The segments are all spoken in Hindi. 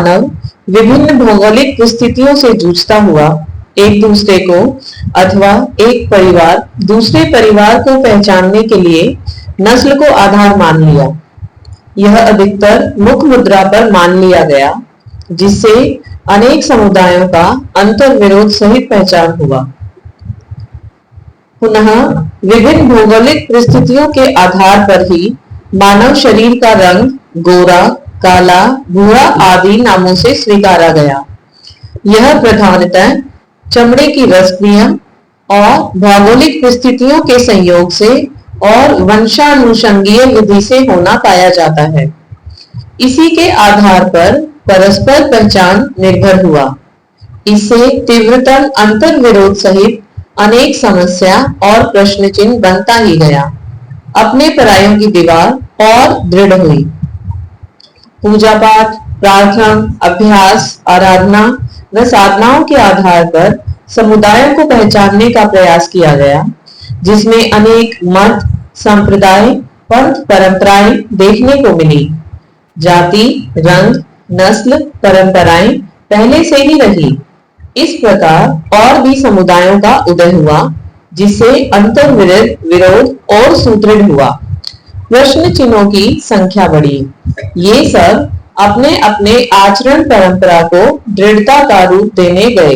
मानव विभिन्न भौगोलिक परिस्थितियों से जूझता हुआ एक दूसरे को अथवा एक परिवार दूसरे परिवार को पहचानने के लिए नस्ल को आधार मान लिया। यह अधिकतर मुख मुद्रा पर मान लिया गया, जिससे अनेक समुदायों का अंतर विरोध सहित पहचान हुआ। पुनः विभिन्न भौगोलिक परिस्थितियों के आधार पर ही मानव शरीर का रंग गोरा, काला, भूरा आदि नामों से स्वीकारा गया। यह प्रधानतः चमड़े की रसक्रिया और भौगोलिक परिस्थितियों के संयोग से और वंशानुषंगीय विधि से होना पाया जाता है। इसी के आधार पर परस्पर पहचान निर्भर हुआ। इससे तीव्रतम अंतर विरोध सहित अनेक समस्या और प्रश्न चिन्ह बनता ही गया। अपने परायों की दीवार और दृढ़ हुई। पूजा पाठ, प्रार्थना, अभ्यास, आराधना व साधनाओं के आधार पर समुदायों को पहचानने का प्रयास किया गया, जिसमें अनेक मत, संप्रदाय, पंथ, परंपराएं देखने को मिली। जाति, रंग, नस्ल, परंपराएं पहले से ही रही। इस प्रकार और भी समुदायों का उदय हुआ, जिससे अंतर विरोध और सुदृढ़ हुआ। प्रश्न चिन्हों की संख्या बढ़ी। ये सब अपने अपने आचरण परंपरा को दृढ़ता का रूप देने गए।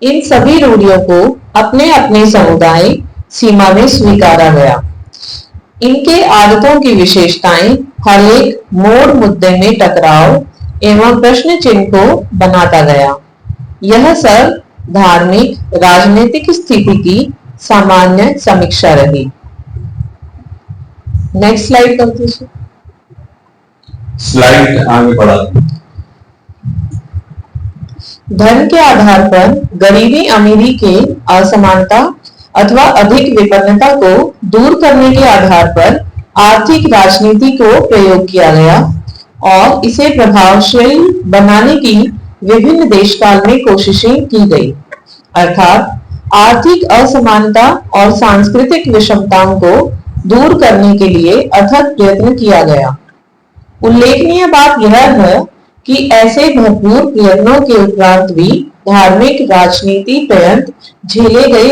इन सभी रूढ़ियों को अपने अपने समुदाय सीमा में स्वीकारा गया। इनके आदतों की विशेषताएं हर एक मोड़ मुद्दे में टकराव एवं प्रश्न चिन्ह को बनाता गया। यह सब धार्मिक राजनीतिक स्थिति की सामान्य समीक्षा रही। नेक्स्ट स्लाइड कर दीजिए। स्लाइड आगे बढ़ा। धन के आधार पर गरीबी अमीरी के असमानता अथवा अधिक विपन्नता को दूर करने के आधार पर आर्थिक राजनीति को प्रयोग किया गया और इसे प्रभावशील बनाने की विभिन्न देशकाल में कोशिशें की गई। अर्थात आर्थिक असमानता और सांस्कृतिक विषमताओं को दूर करने के लिए अथक प्रयत्न किया गया। उल्लेखनीय बात यह है कि ऐसे भरपूर प्रयत्नों के उपरांत भी धार्मिक राजनीति पर्यंत झेले गए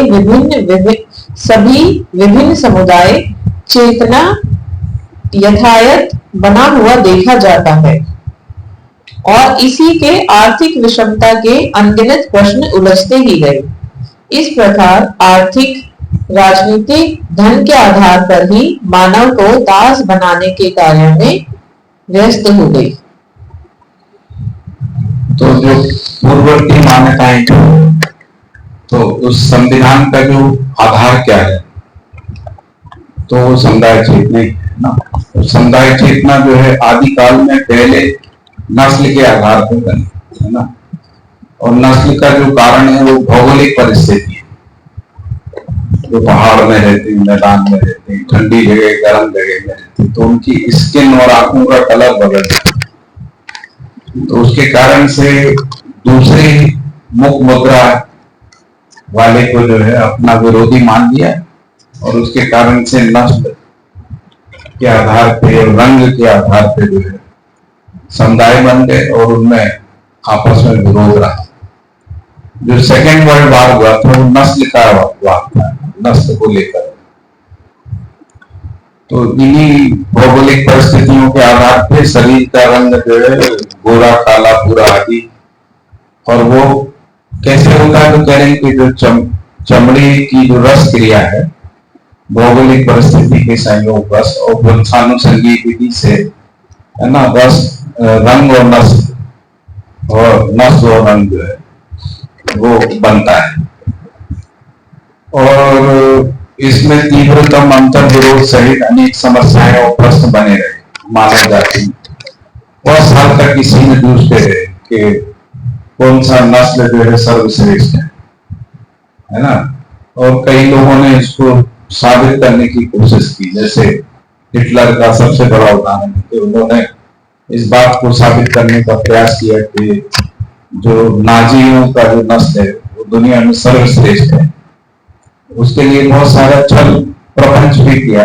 विभिन्न समुदाय चेतना यथायथ बना हुआ देखा जाता है और इसी के आर्थिक विषमता के अनगिनत प्रश्न उलझते ही गए। इस प्रकार आर्थिक राजनीतिक धन के आधार पर ही मानव को दास बनाने के कार्य में व्यस्त हो गई। तो जो पूर्ववर्ती मान्यताएं थी, तो उस संविधान का जो आधार क्या है, तो वो समुदाय चेतना ना। समुदाय चेतना जो है आदिकाल में पहले नस्ल के आधार पर बनी है ना, और नस्ल का जो कारण है वो भौगोलिक परिस्थिति है। जो पहाड़ में रहते हैं, मैदान में रहते हैं, ठंडी जगह, गर्म जगह में रहते हैं, तो उनकी स्किन और आंखों का कलर बदल जाता है। तो उसके कारण से दूसरी मुख मुद्रा वाले को जो है अपना विरोधी मान लिया और उसके कारण से नस्ल के आधार पे और रंग के आधार पे जो है समुदाय बन गए और उनमें आपस में विरोध रहा। जो सेकेंड वर्ल्ड वार हुआ था वो नस्ल का वार था, नस्ल को लेकर। तो इन्हीं भौगोलिक परिस्थितियों के आधार पे शरीर का रंग जो है गोरा, काला, भूरा आदि, और वो कैसे होता है तो कह रहे हैं कि जो चमड़ी की जो रस क्रिया है भौगोलिक परिस्थिति के संयोग बस और वंशानुसंगी विधि से है ना, बस रंग और नस्ल और रंग जो है वो बनता है। और इसमें तीव्रतम अंतर विरोध सहित अनेक समस्याएं और प्रश्न बने रहे। मानव जाति बहुत साल तक इसी में जूझते रहे कि कौन सा नस्ल जो है सर्वश्रेष्ठ है ना। और कई लोगों ने इसको साबित करने की कोशिश की, जैसे हिटलर का सबसे बड़ा उदाहरण है कि उन्होंने इस बात को साबित करने का प्रयास किया कि जो नाजियों का जो नस्ल है वो दुनिया में सर्वश्रेष्ठ है। उसके लिए बहुत सारा छल प्रपंच भी किया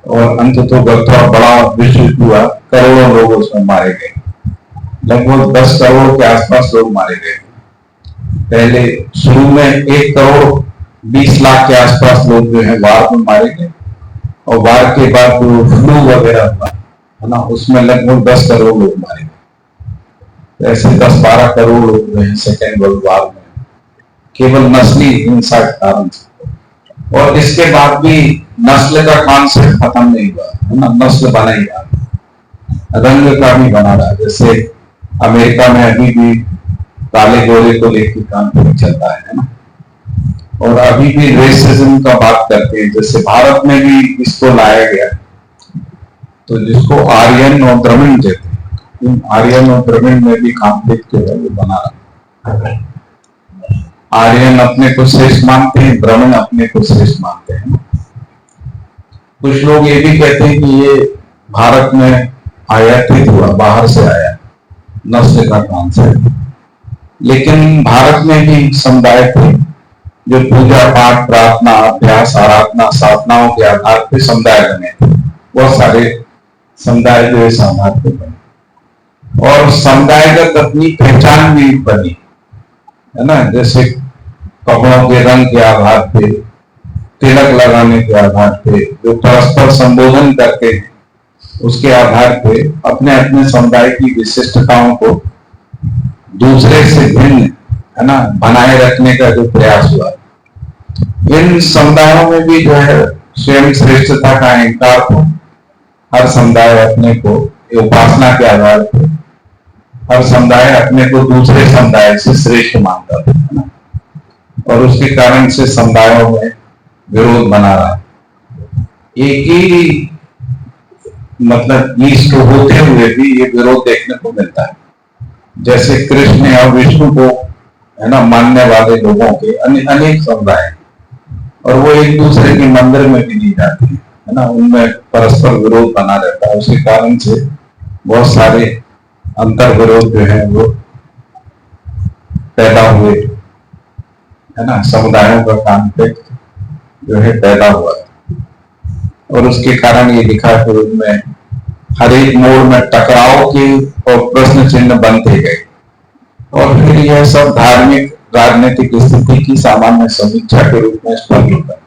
और अंततः बड़ा विश्व हुआ, करोड़ों लोग उसमें मारे गए। लगभग 10 करोड़ के आसपास लोग मारे गए। पहले शुरू में 1 करोड़ 20 लाख के आसपास लोग जो है वार में मारे गए, और वार के बाद जो फ्लू वगैरह हुआ है ना, उसमें लगभग 10 करोड़ लोग मारे गए। ऐसे 10-12 करोड़ लोग जो है सेकेंड वर्ल्ड वार में केवल नस्ली हिंसा के कारण से। और इसके बाद भी नस्ल का कॉन्सेप्ट खत्म नहीं हुआ है ना, नस्ल बना ही रहा, रंग का भी बना रहा। जैसे अमेरिका में अभी भी काले गोरे को लेकर कॉन्फ्लिक्ट चलता है ना, और अभी भी रेसिज्म का बात करते हैं। जैसे भारत में भी इसको लाया गया, तो जिसको आर्यन और द्रविड़ कहते हैं, आर्यन और द्रविड़ में भी कॉन्फ्लिक्ट जो है वो बना रहा। आर्यन अपने को श्रेष्ठ मानते हैं, द्रविड़ अपने को श्रेष्ठ मानते हैं। कुछ लोग ये भी कहते हैं कि ये भारत में आयातित हुआ, बाहर से आया नस्ल का कॉन्सेप्ट। लेकिन भारत में भी समुदाय थे जो पूजा पाठ, प्रार्थना, अभ्यास, आराधना, साधनाओं के आधार पर समुदाय बने थे। बहुत सारे समुदाय जो इस आधार पर बने, और समुदायगत अपनी पहचान भी बनी है ना। जैसे कपड़ों के रंग के आधार पे, तिलक लगाने के आधार पे, जो परस्पर संबोधन करते हैं उसके आधार पे अपने अपने समुदाय की विशिष्टताओं को दूसरे से भिन्न है ना बनाए रखने का जो प्रयास हुआ। इन समुदायों में भी जो है स्वयं श्रेष्ठता का अहंकार हो। हर समुदाय अपने को उपासना के आधार पर, हर समुदाय अपने को दूसरे समुदाय से श्रेष्ठ मानता है ना, और उसके कारण से समुदायों में विरोध बना रहा है। एक ही मतलब ईष्ट होते हुए भी ये विरोध देखने को मिलता है। जैसे कृष्ण और विष्णु को है ना मानने वाले लोगों के अनेक समुदाय, और वो एक दूसरे के मंदिर में भी नहीं जाते है ना, उनमें परस्पर विरोध बना रहता है। उसके कारण से बहुत सारे अंतर विरोध जो है वो पैदा हुए है ना, समुदायों का कॉन्फ्लिक्ट जो है पैदा हुआ, और उसके कारण ये लिखा कि उनमें हर एक मोड़ में टकराव के और प्रश्न चिन्ह बनते गए, और फिर यह सब धार्मिक राजनीतिक स्थिति की सामान्य समीक्षा के रूप में स्पष्ट होता है।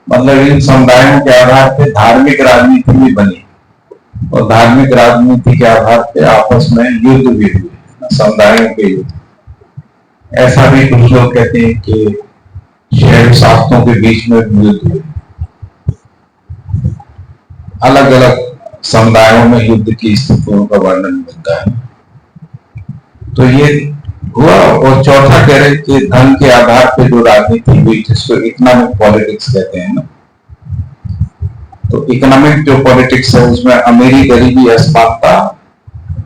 मतलब इन समुदायों के आधार पर धार्मिक राजनीति भी बनी, और धार्मिक राजनीति के आधार पर आपस में युद्ध भी हुए, समुदायों के युद्ध। ऐसा भी कुछ लोग कहते हैं कि शहर शासकों के बीच में युद्ध हुए, अलग अलग समुदायों में युद्ध की स्थितियों का वर्णन मिलता है। तो ये हुआ। और चौथा कह रहे कि धन के आधार पर जो राजनीति हुई जिसको इकोनॉमिक पॉलिटिक्स कहते हैं ना, तो इकोनॉमिक जो पॉलिटिक्स है उसमें अमीरी, गरीबी, असमानता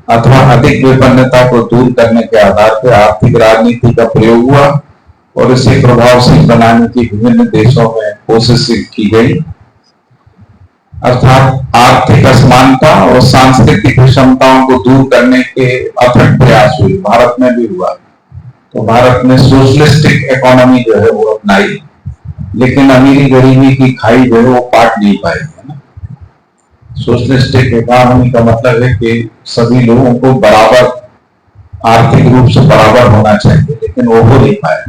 अथवा अधिक विपन्नता को दूर करने के आधार पर आर्थिक राजनीति का प्रयोग हुआ, और इसे प्रभावशील बनाने की विभिन्न देशों में कोशिश की गई। अर्थात आर्थिक असमानता और सांस्कृतिक विषमताओं को दूर करने के अथक प्रयास हुए। भारत में भी हुआ। तो भारत ने सोशलिस्टिक इकोनॉमी जो है वो अपनाई, लेकिन अमीरी गरीबी की खाई जो है वो पाट नहीं पाए है ना। सोशलिस्टिक इकोनॉमी का मतलब है कि सभी लोगों को बराबर, आर्थिक रूप से बराबर होना चाहिए, लेकिन वो हो नहीं पाए।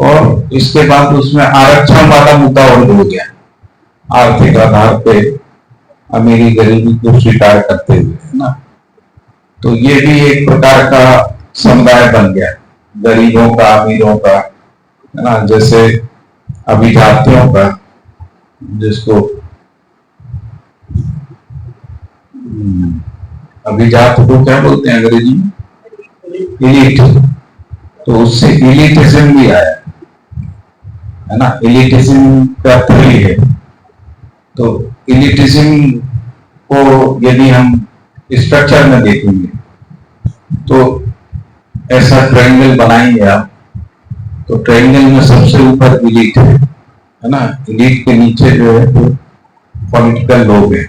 और इसके बाद उसमें आरक्षण वाला मुद्दा और हो गया, आर्थिक आधार पे अमीरी गरीबी को स्वीकार करते हुए है ना। तो ये भी एक प्रकार का समुदाय बन गया, गरीबों का, अमीरों का है ना। जैसे अभिजातियों का, जिसको अभिजात को क्या बोलते हैं अंग्रेजी में, इलीट। तो उससे इलिटिज्म भी आया है ना। इलिटिज्म का थ्योरी है। तो इलिटिज्म को यदि हम स्ट्रक्चर में देखेंगे तो ऐसा ट्रायंगल बनाएंगे आप, तो ट्रायंगल में सबसे ऊपर इलीट है ना। इलीट के नीचे जो है वो पॉलिटिकल लोग हैं,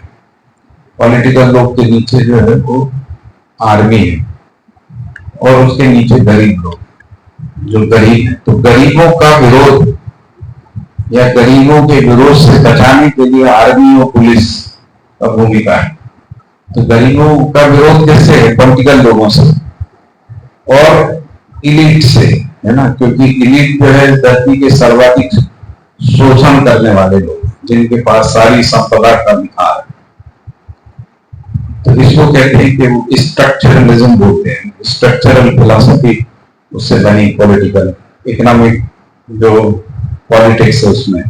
पॉलिटिकल लोग के नीचे जो है वो आर्मी है, और उसके नीचे गरीब लोग जो गरीब है। तो गरीबों का विरोध या गरीबों के विरोध से बचाने के लिए आर्मी और पुलिस का भूमिका है। तो गरीबों का विरोध किससे है? पॉलिटिकल लोगों से और इलीट से, है ना, क्योंकि इलीट जो है धरती के सर्वाधिक शोषण करने वाले लोग, जिनके पास सारी संपदा का अधिकार है। तो इसको कहते हैं कि वो स्ट्रक्चरलिज्म बोलते हैं, स्ट्रक्चरल फिलॉसफी उससे बनी, पॉलिटिकल इकोनॉमिक जो पॉलिटिक्स है उसमें,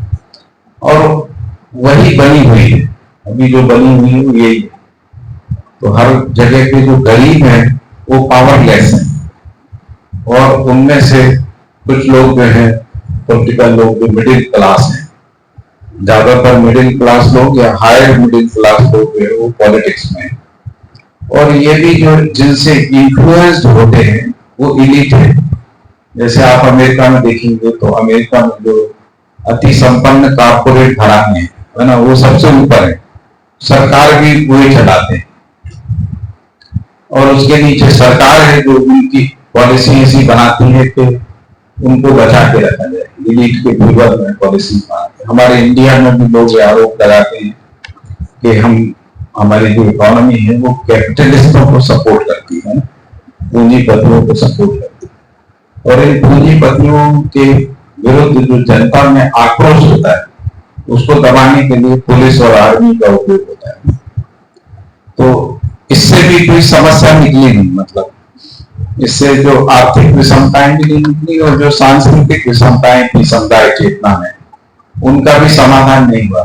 और वही बनी हुई है अभी, जो बनी हुई है यही है। तो हर जगह पे जो गरीब है वो पावरलेस है, और उनमें से कुछ लोग जो है पॉलिटिकल लोग जो मिडिल क्लास हैं, ज्यादातर मिडिल क्लास लोग या हायर मिडिल क्लास लोग जो है वो पॉलिटिक्स में, और ये भी जो जिनसे इन्फ्लुएंस्ड होते हैं वो इलीट है। जैसे आप अमेरिका में देखेंगे तो अमेरिका में जो अति संपन्न कारपोरेट घराने है ना, वो सबसे ऊपर है, सरकार भी वही चलाते हैं, और उसके नीचे सरकार है जो उनकी पॉलिसी ऐसी बनाती है कि उनको बचा के रखा जाए, इलीट के फेवर में पॉलिसी बनाते हैं। हमारे इंडिया में भी लोग आरोप लगाते हैं कि हमारी जो इकोनॉमी है वो कैपिटलिस्टों को सपोर्ट करती है, पूंजीपतियों को सपोर्ट करती है, और इन पूंजीपतियों के विरुद्ध जो जनता में आक्रोश होता है उसको दबाने के लिए पुलिस और आर्मी का उपयोग होता है। तो इससे भी कोई समस्या निकली नहीं, मतलब इससे जो आर्थिक विषमताएं भी नहीं निकली, और जो सांस्कृतिक विषमताएं थी समुदाय चेतना में, उनका भी समाधान नहीं हुआ।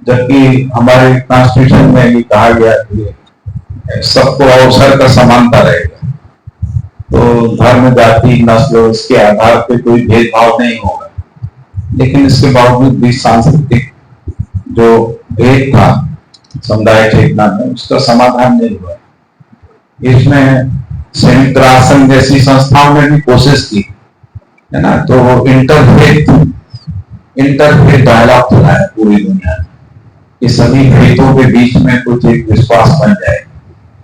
जबकि हमारे कॉन्स्टिट्यूशन में ये कहा गया कि सबको अवसर का समानता रहेगा, तो धर्म, जाति, नस्ल, इसके आधार पे कोई भेदभाव नहीं होगा। लेकिन इसके बावजूद भी सांस्कृतिक जो भेद था समुदाय चेतना में, उसका समाधान नहीं हुआ। इसमें संयुक्त राष्ट्र संघ जैसी संस्थाओं ने भी कोशिश की, है ना, तो इंटरफेथ डायलॉग चलाया पूरी दुनिया में कि सभी फेथों के बीच में कुछ एक विश्वास बन जाए,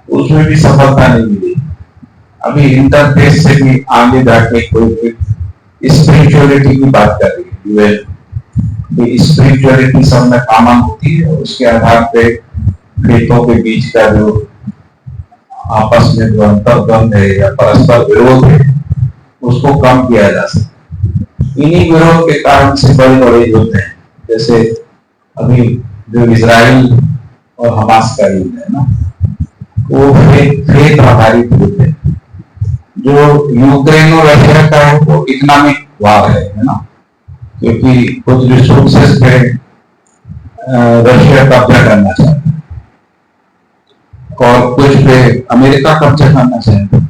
उसमें भी सफलता नहीं मिली। अभी इंटरफेथ से भी आगे जाके कोई स्पिरिचुअलिटी की बात कर रही है, स्पिरिचुअलिटी सब में कॉमन होती है, उसके आधार पे फेथों के बीच का जो आपस में जो अंतर्द्वंद है या परस्पर विरोध है उसको कम किया जा सकता। इन्हीं विरोध के कारण से बड़े बड़े युद्ध हैं, जैसे अभी जो इजराइल और हमास का युद्ध है ना, वो फेथ आधारित युद्ध है। जो यूक्रेन और रशिया का है वो इकोनॉमिक वार है ना, क्योंकि कुछ रिसोर्सेस पे रशिया कब्जा करना चाहता है और कुछ पे अमेरिका कब्जा करना चाहता है।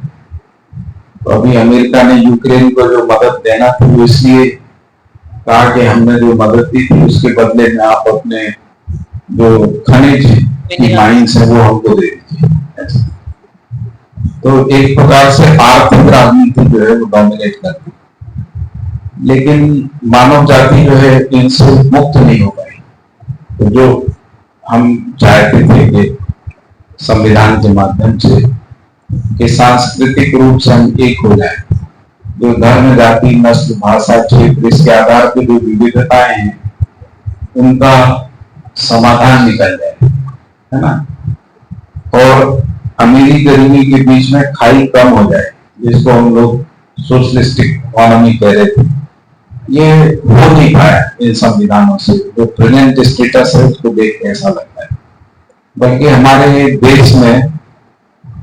तो अभी अमेरिका ने यूक्रेन को जो मदद देना थी वो इसलिए कहा कि हमने जो मदद दी थी उसके बदले में आप अपने जो खनिज की माइंस है वो हमको दे दीजिए। तो एक प्रकार से आर्थिक राजनीति जो है वो डोमिनेट करती है, लेकिन मानव जाति जो है इनसे मुक्त नहीं हो पाई। तो जो हम चाहते थे कि संविधान के माध्यम से कि सांस्कृतिक रूप से हम एक हो जाए, जो धर्म, जाति, नस्ल, भाषा, क्षेत्र, इसके आधार पर जो विविधताएं हैं उनका समाधान निकल जाए, है ना, और अमीरी गरीबी के बीच में खाई कम हो जाए, जिसको हम लोग सोशलिस्टिक इकोनॉमी कह रहे थे। ये हो नहीं पाया इन संविधानों से। जो प्रेजेंट स्टेटस है उसको देख के ऐसा लगता है, बल्कि हमारे देश में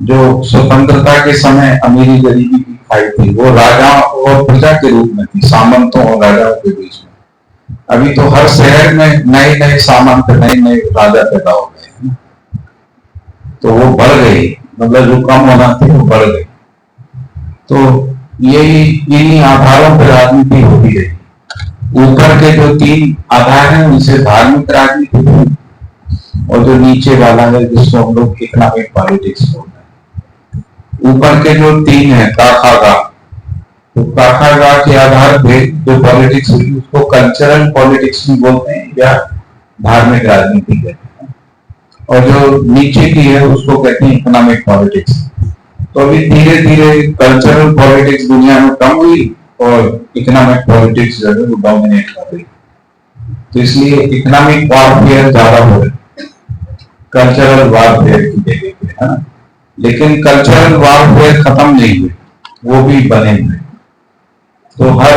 जो स्वतंत्रता के समय अमीरी गरीबी की खाई थी वो राजा और प्रजा के रूप में थी, सामंतों और राजाओं के बीच में। अभी तो हर शहर में नए नए सामंत, नए नए राजा पैदा हो गए, तो वो बढ़ गई, मतलब जो कम होना थी वो बढ़ गई। तो यही इन्हीं आधारों पर राजनीति होती है। ऊपर के जो 3 आधार हैं उनसे धार्मिक राजनीति, और जो नीचे वाला है जिसको हम लोग इकोनॉमिक पॉलिटिक्स बोलते हैं। ऊपर के जो 3 है काखागा, तो काखागा के आधार पे जो पॉलिटिक्स हुई उसको कल्चरल पॉलिटिक्स भी बोलते हैं या धार्मिक राजनीति कहते हैं, और जो नीचे की है उसको कहते हैं इकोनॉमिक पॉलिटिक्स। तो अभी धीरे धीरे कल्चरल पॉलिटिक्स दुनिया में कम हुई और इकोनॉमिक पॉलिटिक्स जो है वो डोमिनेट कर रही। तो इसलिए इकोनॉमिक वॉरफेयर ज्यादा हो रही, कल्चरल वॉरफेयर की जगह पे, है ना। लेकिन कल्चरल वारफेयर खत्म नहीं हुए, वो भी बने हुए। तो हर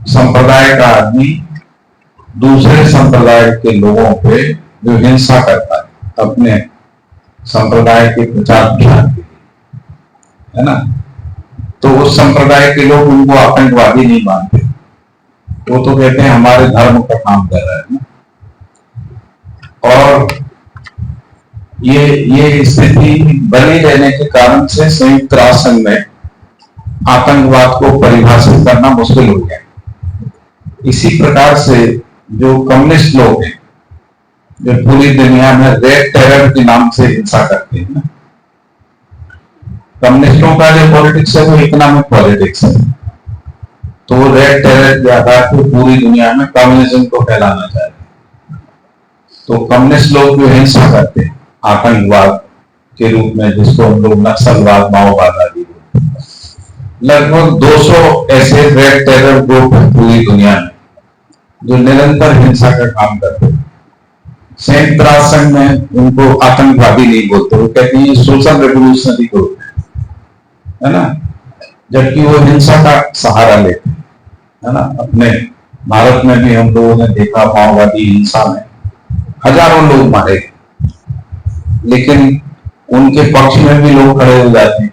संप्रदाय का आदमी दूसरे संप्रदाय के लोगों पे जो हिंसा करता है अपने संप्रदाय के प्रचार प्रसार के लिए, है ना, तो उस संप्रदाय के लोग उनको आतंकवादी नहीं मानते। वो तो कहते हैं हमारे धर्म का काम कर रहा है ना। और ये स्थिति बनी रहने के कारण से संयुक्त राष्ट्र संघ में आतंकवाद को परिभाषित करना मुश्किल हो गया। इसी प्रकार से जो कम्युनिस्ट लोग हैं, जो पूरी दुनिया में रेड टेरर के नाम से हिंसा करते हैं ना, कम्युनिस्टों का जो पॉलिटिक्स है वो इकोनॉमिक पॉलिटिक्स है। तो वो रेड टेरर के आधार पर पूरी दुनिया में कम्युनिज्म को फैलाना चाहते हैं। तो कम्युनिस्ट लोग जो हिंसा करते हैं आतंकवाद के रूप में, जिसको हम लोग नक्सलवाद, माओवाद आदि, लगभग 200 ऐसे रेड टेरर ग्रुप हैं पूरी दुनिया में जो निरंतर हिंसा का काम करते हैं। संयुक्त राष्ट्र संघ में उनको आतंकवादी नहीं बोलते, वो कहते हैं सोशल रेवोल्यूशनरी ग्रुप है ना, जबकि वो हिंसा का सहारा लेते हैं, है ना। अपने भारत में भी हम लोगों ने देखा माओवादी हिंसा में हजारों लोग मारे, लेकिन उनके पक्ष में भी लोग खड़े हो जाते हैं,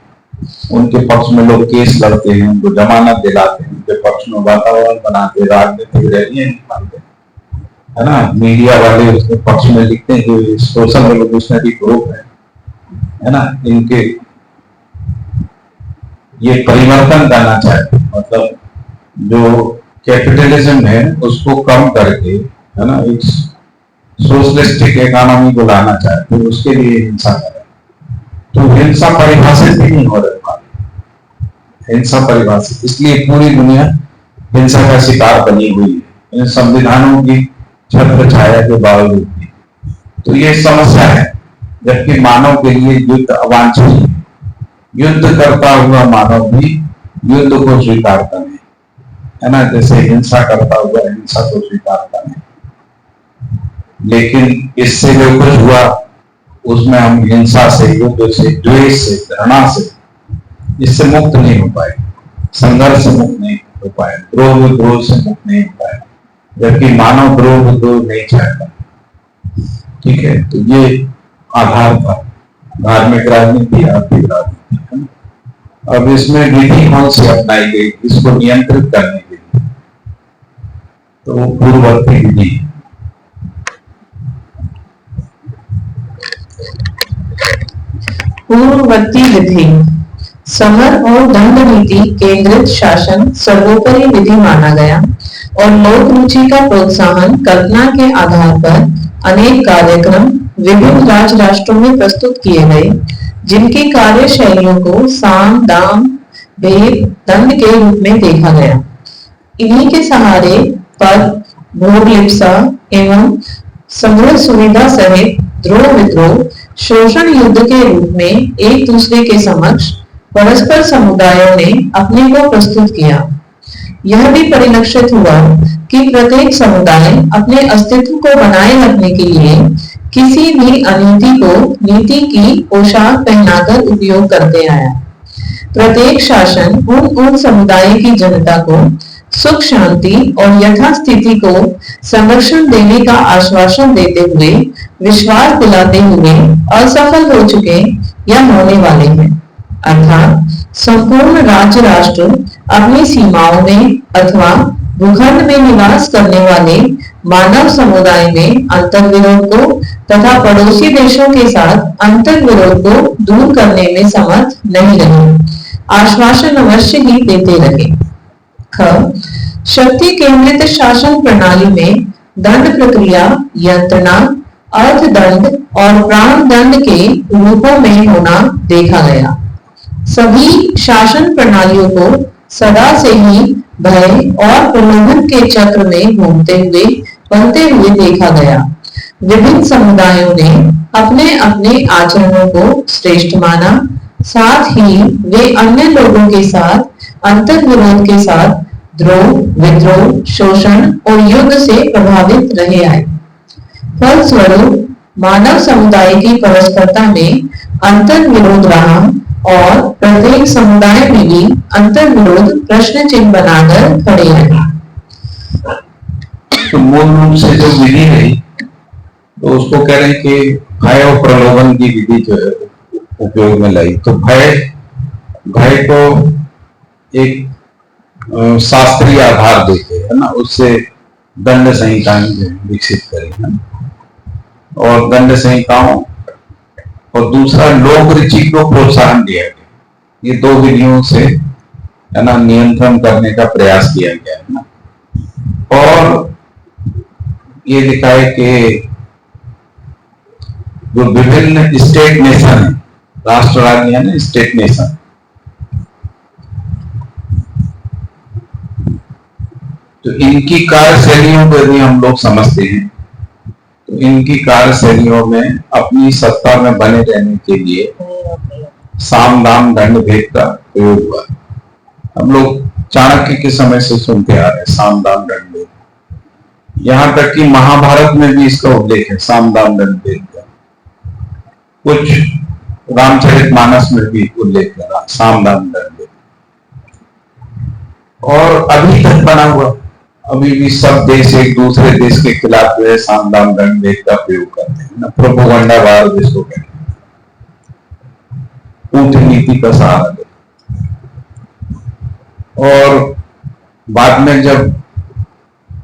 उनके पक्ष में लोग केस लड़ते हैं, उनको जमानत दिलाते हैं, उनके पक्ष में वातावरण बनाते, राजनीतिक रैलियां निकालते, है ना। मीडिया वाले उसके पक्ष में लिखते हैं कि सोशल रेवोल्यूशनरी ग्रुप है ना, इनके ये परिवर्तन करना चाहते, मतलब जो कैपिटलिज्म है उसको कम करके, है ना, एक सोशलिस्टिक इकोनॉमी को लाना चाहते, उसके लिए हिंसा कर रहे। तो हिंसा परिभाषित ही नहीं हो रही, हिंसा परिभाषित, इसलिए पूरी दुनिया हिंसा का शिकार बनी हुई है इन संविधानों की छत्र छाया के बावजूद भी। तो ये समस्या है, जबकि मानव के लिए युद्ध अवांछनीय है। युद्ध करता हुआ मानव भी युद्ध को स्वीकारता नहीं, है ना, जैसे हिंसा करता हुआ हिंसा को स्वीकारता नहीं। लेकिन इससे जो कुछ हुआ उसमें हम हिंसा से, युद्ध से, द्वेष से, घृणा से, इससे मुक्त नहीं हो पाए, संघर्ष से मुक्त नहीं हो पाए, द्रोह विद्रोह से मुक्त नहीं हो पाए, जबकि मानव द्रोह विद्रोह नहीं चाहता। ठीक है, तो ये आधार था धार्मिक राजनीति, आर्थिक राजनीति। अब इसमें विधि कौन सी अपनाई गई इसको नियंत्रित करने के लिए? तो पूर्ववर्ती विधि। पूर्ववर्ती विधि समर और दंड नीति केंद्रित शासन सर्वोपरि विधि माना गया और लोक रुचि का प्रोत्साहन कल्पना के आधार पर अनेक कार्यक्रम विभिन्न राज्य राष्ट्रों में प्रस्तुत किए गए, जिनकी कार्यशैलियों को साम, दाम, भेद, दंड के रूप में देखा गया। इन्हीं के सहारे पद, भोग लिप्सा एवं समृद्ध सुविधा सहित द्रोह विद्रोह, शोषण युद्ध के रूप में एक दूसरे के समक्ष परस्पर समुदायों ने अपने को प्रस्तुत किया। यह भी परिलक्षित हुआ कि प्रत्येक समुदाय अपने अस्तित्व को बनाए रखने के लिए किसी भी अनीति को नीति की पोशाक पहनाकर उपयोग करते आया। प्रत्येक शासन उन समुदाय की जनता को सुख शांति और यथास्थिति को संरक्षण देने का आश्वासन देते हुए, विश्वास दिलाते हुए असफल हो चुके या होने वाले हैं। अर्थात संपूर्ण राज्य राष्ट्र अपनी सीमाओं में अथवा भूखंड में निवास करने वाले मानव समुदाय में अंतर्विरोध को तथा पड़ोसी देशों के साथ अंतर्विरोध को दूर करने में समर्थ नहीं रहे, आश्वासन अवश्य ही देते रहे। शक्ति केंद्रित शासन प्रणाली में दंड प्रक्रिया यंत्रणा अर्थदंड और प्राण दंड के रूपों में होना देखा गया। सभी शासन प्रणालियों को सदा से ही भय और प्रलोभन के चक्र में घूमते हुए बनते हुए देखा गया। विभिन्न समुदायों ने अपने अपने आचरणों को श्रेष्ठ माना, साथ ही वे अन्य लोगों के साथ अंतर्विरोध के साथ द्रोह, विद्रोह, शोषण और युद्ध से प्रभावित रहे आए। फलस्वरूप मानव समुदाय की परस्परता में अंतर विरोध रहा और प्रत्येक समुदाय में भी अंतर विरोध प्रश्न चिन्ह बनाकर खड़े रहे। तो मूल रूप से जो विधि रही तो उसको कह रहे हैं कि भय और प्रलोभन की विधि जो है उपयोग में लाई। तो भय को एक शास्त्रीय आधार देते है ना, उससे दंड संहिताएं विकसित करी है और दंड संहिताओं और दूसरा लोक रुचि को प्रोत्साहन दिया गया। ये दो विधियों से है ना नियंत्रण करने का प्रयास किया गया है ना। और ये लिखा है कि जो विभिन्न स्टेट नेशन है, राष्ट्र राज्य है ना, स्टेट नेशन, तो इनकी कार्यशैलियों को यदि हम लोग समझते हैं तो इनकी कार्यशैलियों में अपनी सत्ता में बने रहने के लिए साम दाम दंड भेद का प्रयोग हुआ। हम लोग चाणक्य के समय से सुनते आ रहे हैं साम दाम दंड भेद। यहां तक कि महाभारत में भी इसका उल्लेख है साम दाम दंड भेद का। कुछ रामचरितमानस में भी उल्लेख करा साम दाम दंड भेद। और अभी तक बना हुआ, अभी भी सब देश एक दूसरे देश के खिलाफ जो है साम दाम दंड भेद का प्रयोग करते हैं ना, प्रोपेगेंडा वार जिसको कहते हैं, कूटनीति का सहारा देते। और बाद में जब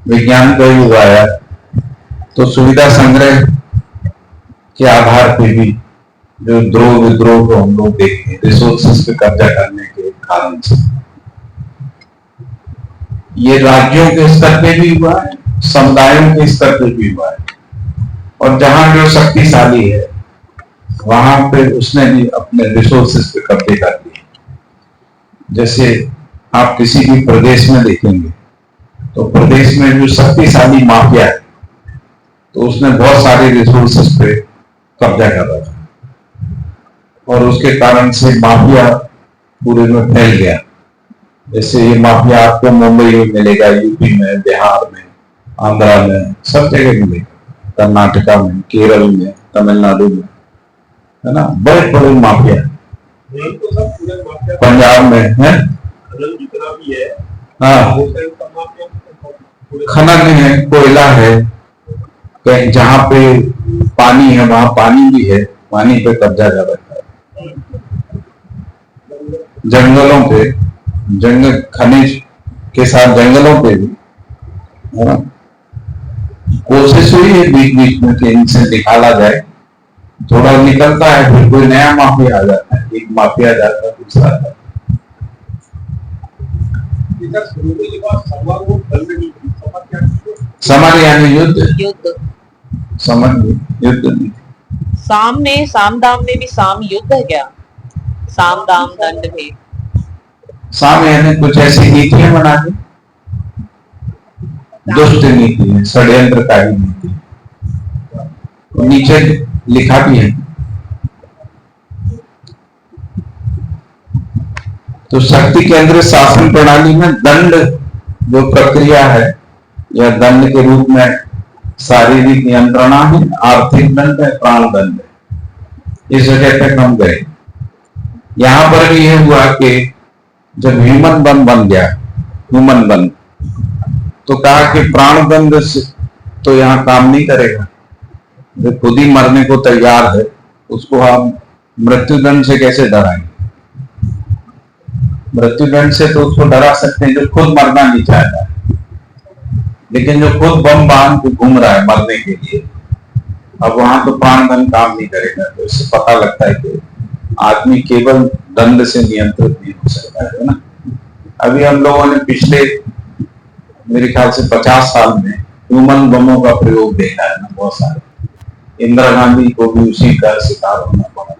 विज्ञान का युग आया तो सुविधा संग्रह के आधार पर भी जो द्रोह विद्रोह को हम लोग देखते हैं रिसोर्सेस पे कब्जा करने के कारण से, ये राज्यों के स्तर पे भी हुआ है, समुदायों के स्तर पे भी हुआ है। और जहां जो शक्तिशाली है वहां पे उसने भी अपने रिसोर्सेस पे कब्जे कर लिए। जैसे आप किसी भी प्रदेश में देखेंगे तो प्रदेश में जो शक्तिशाली माफिया है तो उसने बहुत सारे रिसोर्सेस पे कब्जा कर रखा और उसके कारण से माफिया पूरे में फैल गया। जैसे ये माफिया आपको मुंबई में मिलेगा, यूपी में, बिहार में, आंध्रा में, सब जगह मिलेगा, कर्नाटका में, केरल में, तमिलनाडु में, है ना, बड़े बड़े माफिया। पंजाब में है, हाँ, खनन है, कोयला है, कहीं जहां पे पानी है वहां पानी भी है, पानी पे कब्जा कर रखा है। जंगलों पे, जंगल खनिज के साथ जंगलों पे भी कोशिश हुई है बीच बीच में कि इनसे निकाला जाए, थोड़ा निकलता है फिर कोई नया माफिया आ जाता है, एक माफिया जाता है दूसरा आता है। समर यानी युद्ध, समर युद्ध नहीं। साम में, साम दाम में भी साम युद्ध है क्या? साम दाम दंड भेद। साम यानी कुछ ऐसी नीतियां बना दी, दुष्ट नीति है, षड्यंत्रकारी नीति है। नीचे लिखा भी है। तो शक्ति केंद्र शासन प्रणाली में दंड जो प्रक्रिया है या दंड के रूप में शारीरिक यंत्रणा है, आर्थिक दंड है, प्राण दंड है, इस वजह तक हम गए। यहां पर भी यह हुआ कि जब ह्यूमन वन बन गया, ह्यूमन वन, तो कहा कि प्राण दंड तो यहाँ काम नहीं करेगा, जो खुद ही मरने को तैयार है उसको हम मृत्युदंड से कैसे डराएंगे? मृत्युदंड से तो उसको डरा सकते हैं जो खुद मरना नहीं चाहता है, लेकिन जो खुद बम बांध के घूम रहा है मरने के लिए, अब वहां तो प्राण दंड काम नहीं करेगा। तो इससे पता लगता है कि आदमी केवल दंड से नियंत्रित नहीं हो सकता है ना। अभी हम लोगों ने पिछले मेरे ख्याल से 50 साल में ह्यूमन बमों का प्रयोग देखा है ना, बहुत सारे। इंदिरा गांधी को भी उसी का शिकार होना पड़ा,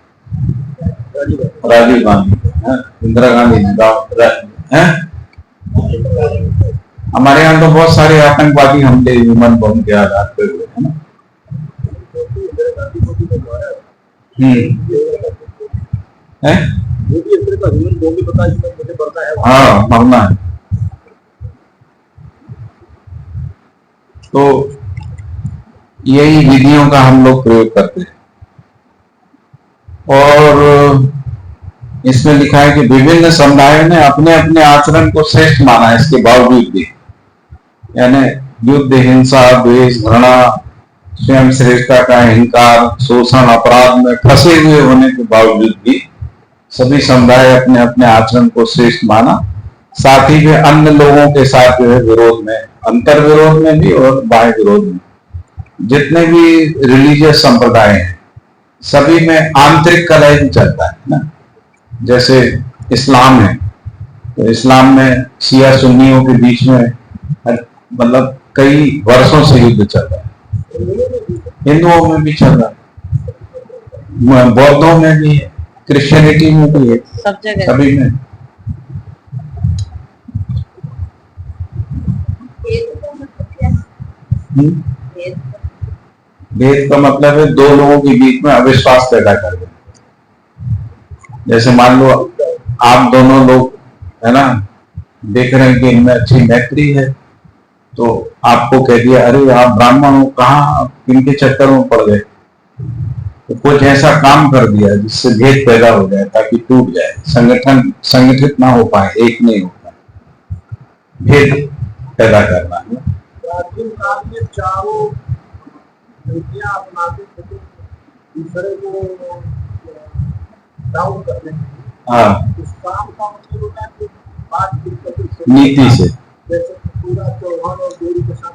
राजीव गांधी को, इंदिरा गांधी है। हमारे यहाँ तो बहुत सारे आतंकवादी हमले ह्यूमन बम के आधार पर हुए हैं ना। है? हाँ, मरना है। तो यही विधियों का हम लोग प्रयोग करते हैं। और इसमें लिखा है कि विभिन्न समुदायों ने अपने अपने आचरण को श्रेष्ठ माना है इसके बावजूद भी, यानी युद्ध, हिंसा, द्वेष, घृणा, स्वयं श्रेष्ठता का अहंकार, शोषण, अपराध में फंसे हुए होने के बावजूद भी सभी समुदाय अपने अपने आचरण को श्रेष्ठ माना। साथ ही वे अन्य लोगों के साथ जो है विरोध में, अंतर विरोध में भी और बाह्य विरोध में, जितने भी रिलीजियस संप्रदाय हैं सभी में आंतरिक कलह ही चलता है ना। जैसे इस्लाम है तो इस्लाम में शिया सुन्नियों के बीच में मतलब कई वर्षों से युद्ध चल रहा है। हिंदुओं में भी चल रहा है, बौद्धों में भी है, क्रिश्चियनिटी में भी है, सब जगह सभी में। भेद का मतलब है दो लोगों के बीच में अविश्वास पैदा कर देना। जैसे मान लो आप दोनों लोग है ना देख रहे हैं कि इनमें अच्छी मैत्री है, तो आपको कह दिया अरे आप ब्राह्मण हो, कहाँ इनके चक्कर में पड़ गए, तो कुछ ऐसा काम कर दिया जिससे भेद पैदा हो जाए ताकि टूट जाए, संगठन संगठित ना हो पाए, एक नहीं हो पाए, भेद पैदा करना है। प्राचीन काल में चारों नीतियां अपनाते थे दूसरे को डाउन करने के लिए। हाँ, उस काम का मतलब होता है कि बात नीति से, जैसे पूरा चौहान और देवी के साथ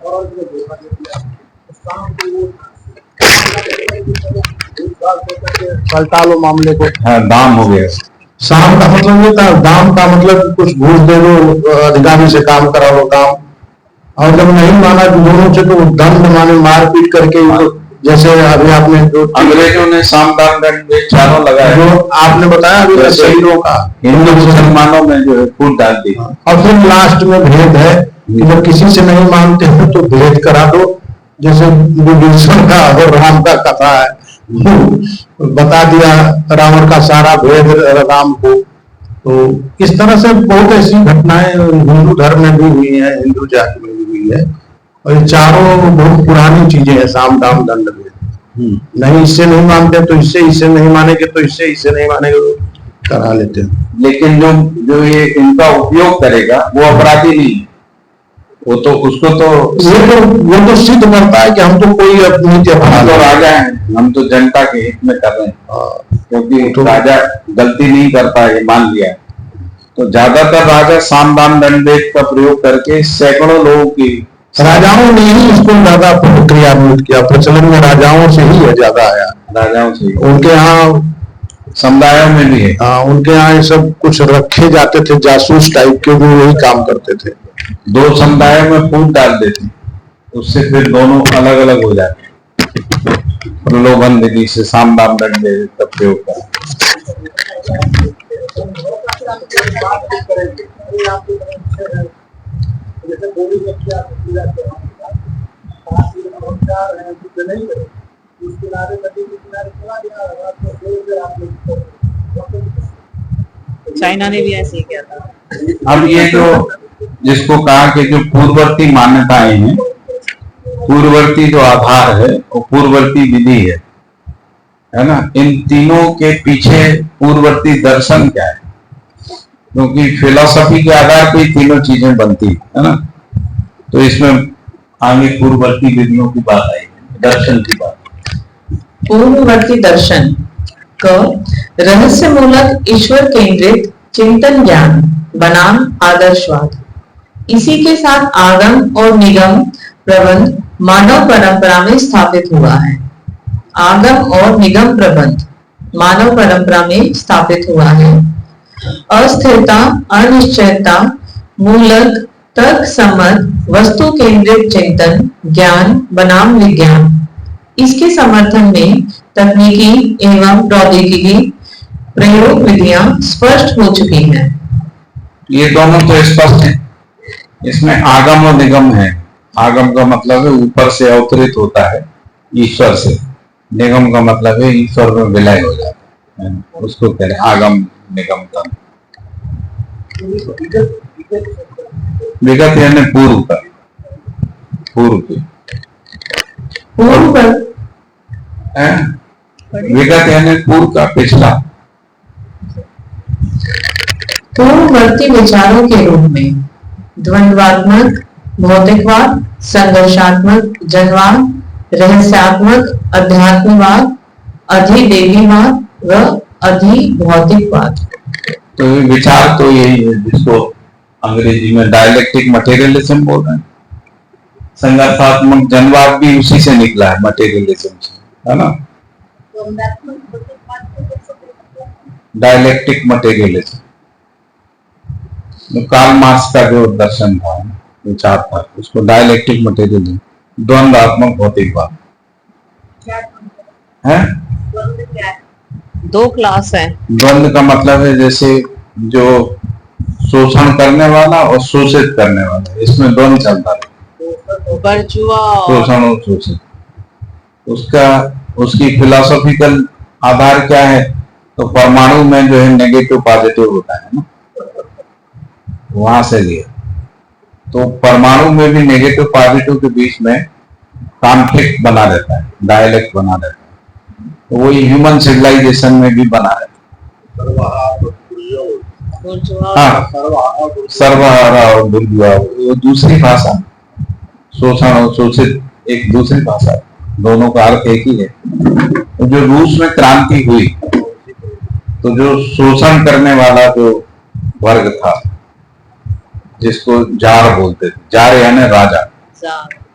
और जो धोखा दे दिया उस काम को वो पलटा लो मामले को। हाँ, दाम हो गया। साम का मतलब ये था, दाम का मतलब कुछ घूस दे दो, अधिकारी से काम करा लो काम। और जब नहीं माना दोनों से तो दंड माने मारपीट करके, जैसे अभी आपने जो अंग्रेजों ने साम दाम दंड चारों लगाया, जो आपने बताया अभी शहीदों का, हिंदू मुसलमानों में जो है फूट डाल दी। और फिर लास्ट में भेद है कि जब किसी से नहीं मानते हैं तो भेद करा दो। जैसे विभीषण का और राम का कथा है, बता दिया रावण का सारा भेद राम को। तो इस तरह से बहुत ऐसी घटनाएं हिंदू धर्म में भी हुई है, हिंदू जाति में भी हुई है। और ये चारों बहुत पुरानी चीजें हैं, साम दाम दंड भेद। नहीं इससे नहीं मानते तो इससे, इससे नहीं मानेंगे तो इससे, इससे नहीं मानेंगे तो करा लेते हैं। लेकिन जो ये इनका उपयोग करेगा वो अपराधी नहीं है, वो तो उसको तो वो तो सिद्ध करता है कि हम तो कोई अपनी हम तो राजा हैं, हम तो जनता के हित में कर रहे हैं, क्योंकि तो राजा गलती नहीं कर पाए मान लिया। तो ज्यादातर राजा साम दाम दंड भेद का प्रयोग करके सैकड़ों लोगों की, राजाओं ने ही इसको ज्यादा क्रियान्वित किया, प्रचलन में राजाओं से ही है, ज्यादा आया राजाओं से। उनके यहाँ समुदायों में भी है। हाँ, उनके यहाँ ये सब कुछ रखे जाते थे जासूस टाइप के, वो यही काम करते थे। दो समुदायों में फूट डाल देते, उससे फिर दोनों अलग अलग हो जाते। प्रलोभन विधि से साम दाम दंड का प्रयोग करा। जैसे गोली में क्या उस किनारे नदी के किनारे चला गया, रात में चाइना ने भी ऐसे ही किया था। अब ये जो जिसको कहा कि जो पूर्ववर्ती मान्यताएं हैं, पूर्ववर्ती जो आधार है वो पूर्ववर्ती विधि है ना। इन तीनों के पीछे पूर्ववर्ती दर्शन क्या है, क्योंकि फिलॉसफी के आधार पर तीनों चीजें बनती है ना। तो इसमें आगे पूर्ववर्ती विधियों की बात आई, दर्शन की बात। पूर्ववर्ती दर्शन क रहस्य मूलक ईश्वर केंद्रित चिंतन ज्ञान बनाम आदर्शवाद। इसी के साथ आगम और निगम प्रबंध मानव परंपरा में स्थापित हुआ है। आगम और निगम प्रबंध मानव परंपरा में स्थापित हुआ है। अस्थिरता, अनिश्चयता मूलक तर्क सम्मत वस्तु केंद्रित चिंतन ज्ञान बनाम विज्ञान। इसके समर्थन में तकनीकी एवं प्रौद्योगिकी प्रयोग विधियां स्पष्ट हो चुकी हैं। ये दोनों तो स्पष्ट हैं। इसमें आगम और निगम है। आगम का मतलब है ऊपर से अवतरित होता है ईश्वर से, निगम का मतलब है ईश्वर में विलय हो जाता है, उसको कह रहे आगम निगम तंत्र। विगत यानी पूर्व का, पूर्व की, पूर्व हैं? विगत यानी पूर्व का पिछला। पूर्ववर्ती विचारों के रूप में द्वंद्वात्मक, भौतिकवाद, संघर्षात्मक, जनवाद, रहस्यात्मक, अध्यात्मवाद, अधिदेवीवाद व अधिभौतिकवाद। तो ये विचार तो यही है जिसको अंग्रेजी में डायलेक्टिक मटेरियलिज्म बोल रहे हैं। संघर्षात्मक जनवाद भी उसी से निकला है, मटेरियलिज्म से, है ना। डायलेक्टिक मटेरियलिज्म कार्ल मार्क्स का जो दर्शन था, विचार था, उसको डायलेक्टिक मटेरियलिज्म, द्वंद्वात्मक भौतिकवाद है। दो क्लास है। द्वंद्व का मतलब है जैसे जो शोषण करने वाला और शोषित करने वाला, इसमें द्वंद्व चलता है, बर्जुआ शोषण और शोषित। उसका उसकी फिलोसॉफिकल आधार क्या है? तो परमाणु में जो है नेगेटिव पॉजिटिव होता है ना, वहां से लिया। तो परमाणु में भी नेगेटिव पॉजिटिव के बीच में कॉन्फ्लिक्ट बना रहता है, डायलेक्ट बना रहता है। तो वही ह्यूमन सिविलाइजेशन में भी बना रहता है। हाँ, सर्वहारा और बुर्जुआ वो दूसरी भाषा, शोषण और शोषित एक दूसरी भाषा, दोनों का अर्थ एक ही है। तो जो रूस में क्रांति हुई, तो जो शोषण करने वाला जो वर्ग था, जिसको जार बोलते थे, जार यानी राजा,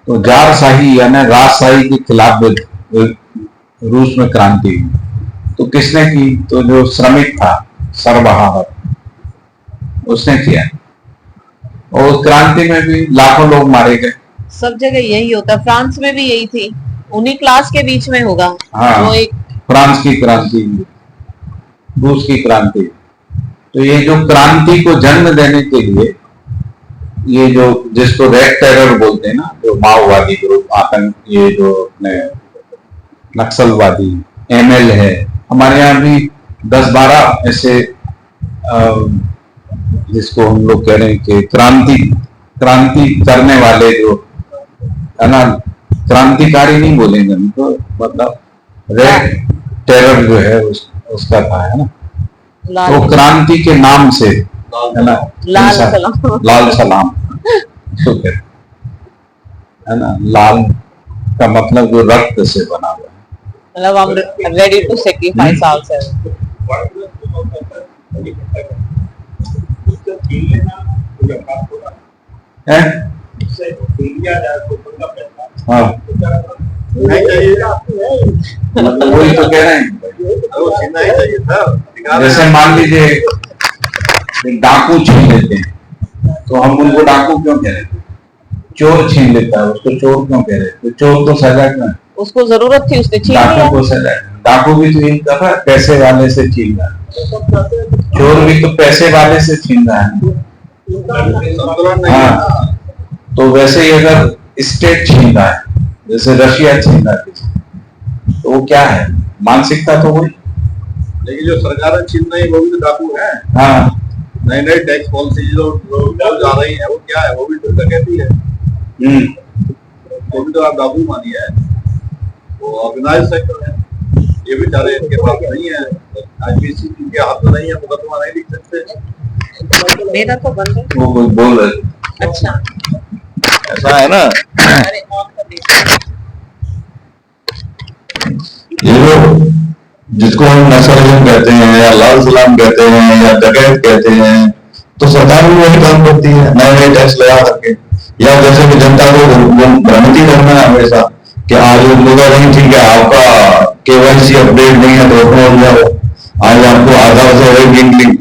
तो जार शाही यानी राजशाही के खिलाफ रूस में क्रांति हुई। तो किसने की? तो जो श्रमिक था, सर्वहारा, उसने किया। और क्रांति में भी लाखों लोग मारे गए। सब जगह यही होता है, फ्रांस में भी यही थी। उन्हीं क्लास के बीच में होगा। हाँ, वो एक फ्रांस की क्रांति, रूस की क्रांति। तो ये जो क्रांति को जन्म देने के लिए, ये जो जिसको रेड टेरर बोलते हैं ना, जो माओवादी ग्रुप, आतंक, ये जो अपने नक्सलवादी, एमएल है, हमारे यहाँ भी 10-12 ऐसे जिसको हम लोग कह रहे हैं कि क्रांति करने वाले जो है ना, क्रांतिकारी नहीं बोलेंगे उनको, मतलब रेड टेरर जो है उसका था, है ना। तो क्रांति के नाम से, है ना, लाल सलाम, लाल सलाम है ना। लाल का मतलब जो रक्त से बना हुआ है, मतलब हम रेडी टू सेक्रीफाइस आवर्सेल्व्स। है। हाँ, मतलब वही तो कह रहे हैं। जैसे मान लीजिए डाकू छीन लेते हैं, तो हम उनको डाकू क्यों कह रहे हैं? चोर छीन लेता है, उसको चोर क्यों कह रहे हैं? तो चोर तो सजा क्यों है? उसको जरूरत थी, उसने छीन लिया। डाकू को सजा, डाकू भी तो यही कर रहा है, पैसे वाले से छीन रहा है। चोर भी तो पैसे वाले से छीन रहा है। हाँ, तो वैसे ही अगर स्टेट छीन रहा है, जैसे रशिया छीन रहा है, तो वो क्या है? मानसिकता तो वही। लेकिन जो सरकार छीन रही है वो भी तो डाकू है। हाँ, नई नई टैक्स पॉलिसी जो जा रही है, वो क्या है? वो भी तो डकैती है। वो भी तो आप डाकू मानिए, वो ऑर्गेनाइज सेक्टर है। ये बेचारे इनके पास नहीं है, आईपीसी के हाथ में नहीं है, मुकदमा नहीं लिख सकते। मेरा तो बंद है। वो कुछ बोल रहे। अच्छा, ऐसा है ना। अरे ऑन कर दीजिए। ये लोग जिसको हम नक्सलिज्म कहते हैं या लाल सलाम कहते हैं या डकैत कहते हैं, तो सरकार भी वही काम करती है, नए नए टैक्स लगा करके, या जैसे कि जनता को भ्रमित करना है हमेशा कि आज मुद्दा नहीं, ठीक है, आपका केवाईसी अपडेट नहीं है तो उसमें हो जाओ, आज आपको आधार से लिंकिंग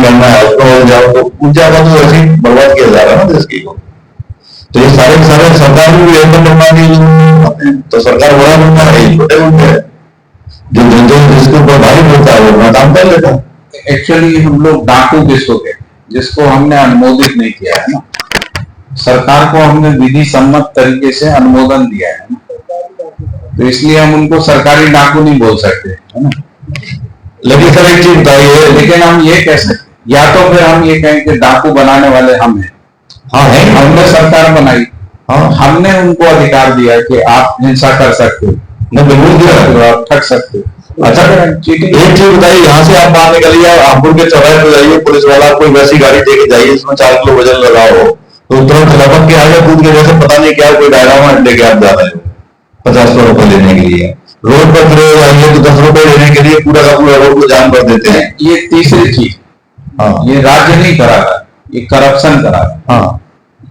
करना है उसमें हो जाओ, तो उन जगह तो ऐसे ही बर्बाद किया जा रहा है ना देश की को। तो ये सारे सरकार भी एकदम बनवा, तो सरकार बड़ा बनता है, छोटे बनते हैं, जो जिसके ऊपर भारी होता है वो अपना काम कर लेता है। एक्चुअली हम लोग डाकू किसको कहते हैं? जिसको हमने अनुमोदित नहीं किया है ना। सरकार को हमने विधि सम्मत तरीके से अनुमोदन दिया है ना, तो इसलिए हम उनको सरकारी डाकू नहीं बोल सकते, है ना। लेकिन सर एक चीज बताइए, लेकिन हम ये कह सकते, या तो फिर हम ये कहें कि डाकू बनाने वाले हम हैं। हाँ है, हमने सरकार बनाई, हाँ हमने उनको अधिकार दिया कि आप हिंसा कर सकते हो, मैं बिल्कुल दिया। आप ठग सकते हो। अच्छा चीटिंग एक चीज बताइए, यहाँ से आप बाहर निकलिए, आपपुर के चौराहे पे जाइए, पुलिस वाला कोई वैसी गाड़ी लेके जाइए इसमें 4 किलो वजन लगा हो, तो तुरंत लपक के आगे कूद के जैसे पता नहीं क्या कोई डायरामा लेके आप जा रहे हो 50 रुपए लेने के लिए। रोड पर खड़े हो जाइए तो 10 रुपए लेने के लिए पूरा का पूरा रोड को जाम कर देते हैं। ये तीसरी चीज, हाँ ये राज्य नहीं करा रहा, ये करप्शन करा रहा। हाँ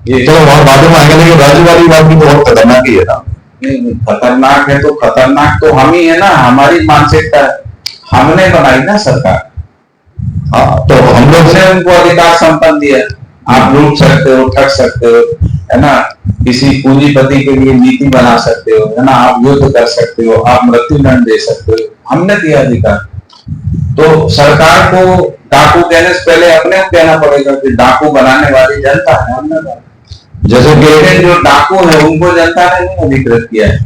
ये चलो वहां बाद में आएंगे, लेकिन राज्य वाली बात भी बहुत खतरनाक ही है ना। नहीं, खतरनाक है तो खतरनाक तो हम ही है ना, हमारी मानसिकता हमने बनाई ना सरकार। हाँ तो हम लोग ने उनको अधिकार संपन्न दिया, आप लूट सकते हो, ठग सकते हो, है ना, किसी पूंजीपति के लिए नीति बना सकते हो, है ना, आप युद्ध कर सकते हो, आप मृत्युदंड दे सकते हो, हमने दिया अधिकार। तो सरकार को डाकू कहने से पहले अपने को कहना पड़ेगा कि डाकू बनाने वाली जनता है, हमने बनाया। जैसे कि लेकिन जो डाकू है उनको जनता ने नहीं अधिकृत किया है,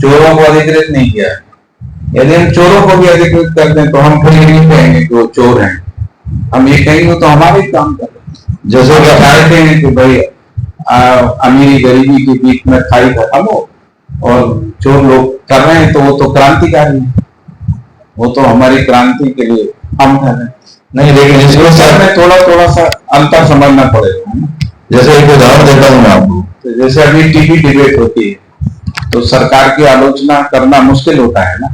चोरों को अधिकृत नहीं किया है। यदि हम चोरों को भी अधिकृत कर दें तो हम फिर ये नहीं कहेंगे कि वो चोर हैं, हम ये कहेंगे तो हमारे ही काम कर रहे हैं। जैसे कि चाहते हैं कि भाई अमीरी गरीबी के बीच में खाई खत्म हो और चोर लोग कर रहे हैं तो वो तो क्रांतिकारी है, वो तो हमारी क्रांति के लिए हम कर रहे हैं। नहीं, लेकिन इसमें सर में थोड़ा सा अंतर समझना पड़ेगा, है ना। जैसे एक उदाहरण देता हूँ मैं आपको, तो जैसे अभी टीवी डिबेट होती है तो सरकार की आलोचना करना मुश्किल होता है ना,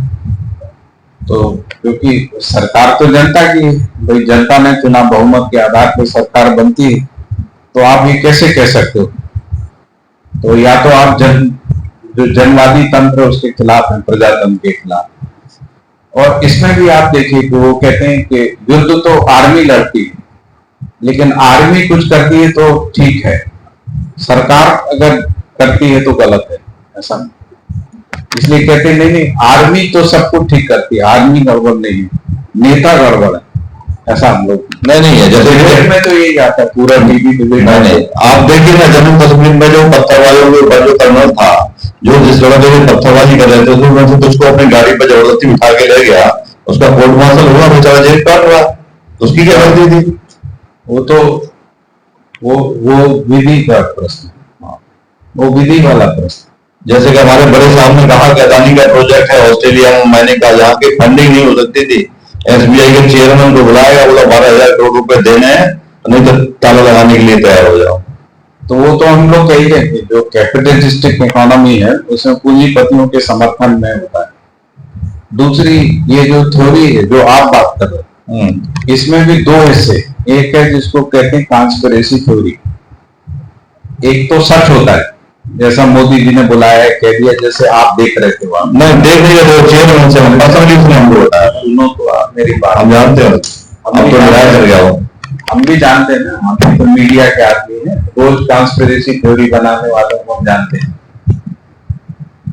तो क्योंकि सरकार तो जनता की है, भाई जनता ने चुना, बहुमत के आधार पर सरकार बनती है, तो आप ये कैसे कह सकते हो। तो या तो आप जो जनवादी तंत्र है उसके खिलाफ है, प्रजातंत्र के खिलाफ। और इसमें भी आप देखिए कि वो कहते हैं कि युद्ध तो आर्मी लड़ती है, लेकिन आर्मी कुछ करती है तो ठीक है, सरकार अगर करती है तो गलत है, ऐसा नहीं। इसलिए कहते हैं नहीं, आर्मी तो सब कुछ ठीक करती है, आर्मी गड़बड़ नहीं है, नेता गड़बड़ है, ऐसा हम लोग नहीं है। जैसे डिबेट में तो यही आता है, पूरा टीवी डिबेट। नहीं, आप देखिए ना जम्मू कश्मीर में जो पत्थरबाजों के ऊपर जो कर्नल था, जो जिस लड़के से पत्थरबाजी कर रहे थे उसमें से कुछ को अपनी गाड़ी पर जबरदस्ती उठा के ले गया, उसका कोर्ट मार्शल हुआ, बेचारा जेल काट रहा, उसकी क्या गलती थी। वो तो वो विधि का प्रश्न, वो विधि वाला प्रश्न। जैसे कि हमारे बड़े साहब ने कहा कि अदानी का प्रोजेक्ट है ऑस्ट्रेलिया में, मैंने कहा यहाँ की फंडिंग नहीं हो सकती थी, एसबीआई के चेयरमैन को बुलाया, बोला 12,000 करोड़ रुपए देने हैं, नहीं तो ताला लगाने के लिए तैयार हो जाओ। तो वो तो हम लोग कह ही रहे थे, जो कैपिटलिस्टिक इकोनॉमी है उसमें पूंजीपतियों के समर्थन में होता है। दूसरी ये जो थ्योरी है जो आप बात कर रहे हैं, इसमें भी दो हिस्से, एक है जिसको कहते हैं कॉन्स्पिरेसी थ्योरी, एक तो सच होता है जैसा मोदी जी ने बुलाया है, कह दिया, जैसे आप देख रहे थे वहां। मैं देख रही हूँ चेयरमैन से पर्सनली उसने हमको बताया, सुनो तो आप मेरी बात, हम जानते हो, हम तो लड़ाई कर गया हो, हम भी जानते हैं ना, हम तो मीडिया के आदमी हैं, रोज कॉन्स्पिरेसी थ्योरी बनाने वालों को हम जानते हैं।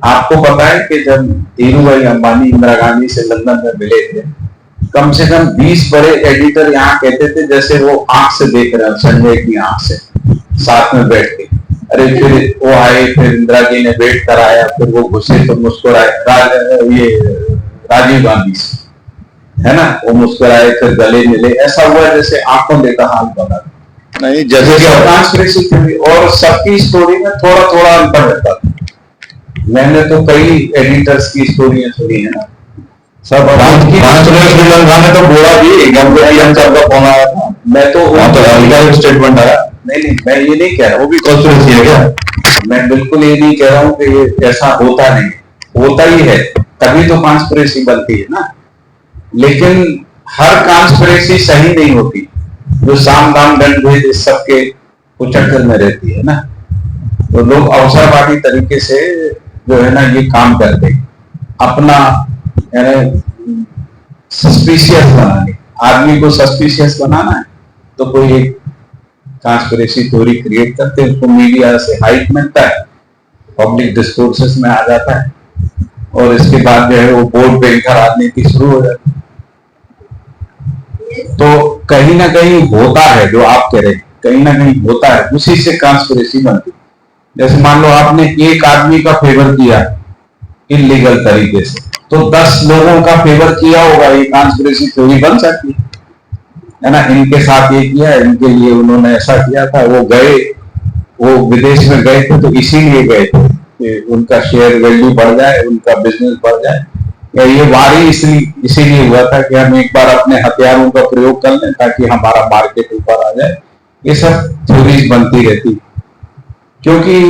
आपको पता है कि जब धीरूभाई अंबानी इंदिरा गांधी से लंदन में मिले थे, कम से कम 20 बड़े एडिटर यहाँ कहते थे जैसे वो आंख से देख रहे हैं, संजय की आंख से, साथ में बैठ के। अरे फिर वो आए, फिर इंदिरा जी ने वेट कराया, फिर वो घुसे तो मुस्कुराए, ये राजीव गांधी से, है ना, वो मुस्कुराए, फिर गले मिले, ऐसा हुआ जैसे आंखों देखा हाल बना। नहीं जैसे कि कॉन्स्पिरेसी थ्योरी और सबकी स्टोरी में थोड़ा थोड़ा अंतर रहता था। मैंने तो कई एडिटर्स की स्टोरियां सुनी है ना, सब श्रीलंका में तो बोला भी का फोन आया था, मैं तो स्टेटमेंट आया। नहीं, मैं ये नहीं कह रहा, वो भी कॉन्स्पिरेसी है क्या? मैं बिल्कुल ये नहीं कह रहा हूँ कि ये ऐसा होता नहीं, होता ही है, तभी तो कॉन्स्पिरेसी बनती है ना। लेकिन हर कॉन्स्पिरेसी सही नहीं होती, जो साम दाम दंड भेद इस सबके कुचक्कर में रहती है ना। तो लोग अवसरवादी तरीके से जो है ना ये काम करते हैं, अपना सस्पिशियस बनाने, आदमी को सस्पिशियस बनाना है तो कोई एक कॉन्स्पिरेसी थ्योरी क्रिएट करते हैं, उसको मीडिया से हाइप मिलता है, पब्लिक डिस्कोर्सेस में आ जाता है, और इसके बाद जो है वो वोट बैंक राजनीति शुरू हो जाती है। तो कहीं ना कहीं होता है जो आप कह रहे हैं, कहीं ना कहीं होता है, उसी से कॉन्स्पिरेसी बनती है। जैसे मान लो आपने एक आदमी का फेवर किया इलीगल तरीके से, तो 10 लोगों का फेवर किया होगा, ये कॉन्स्पिरेसी थ्योरी बन सकती है ना। इनके साथ ये किया, इनके लिए उन्होंने ऐसा किया था, वो गए, वो विदेश में गए थे तो इसीलिए गए थे कि उनका शेयर वैल्यू बढ़ जाए, उनका बिजनेस बढ़ जाए, या ये वारी इसीलिए हुआ था कि हम एक बार अपने हथियारों का प्रयोग कर लें ताकि हमारा मार्केट ऊपर आ जाए। ये सब थ्योरीज बनती रहती, क्योंकि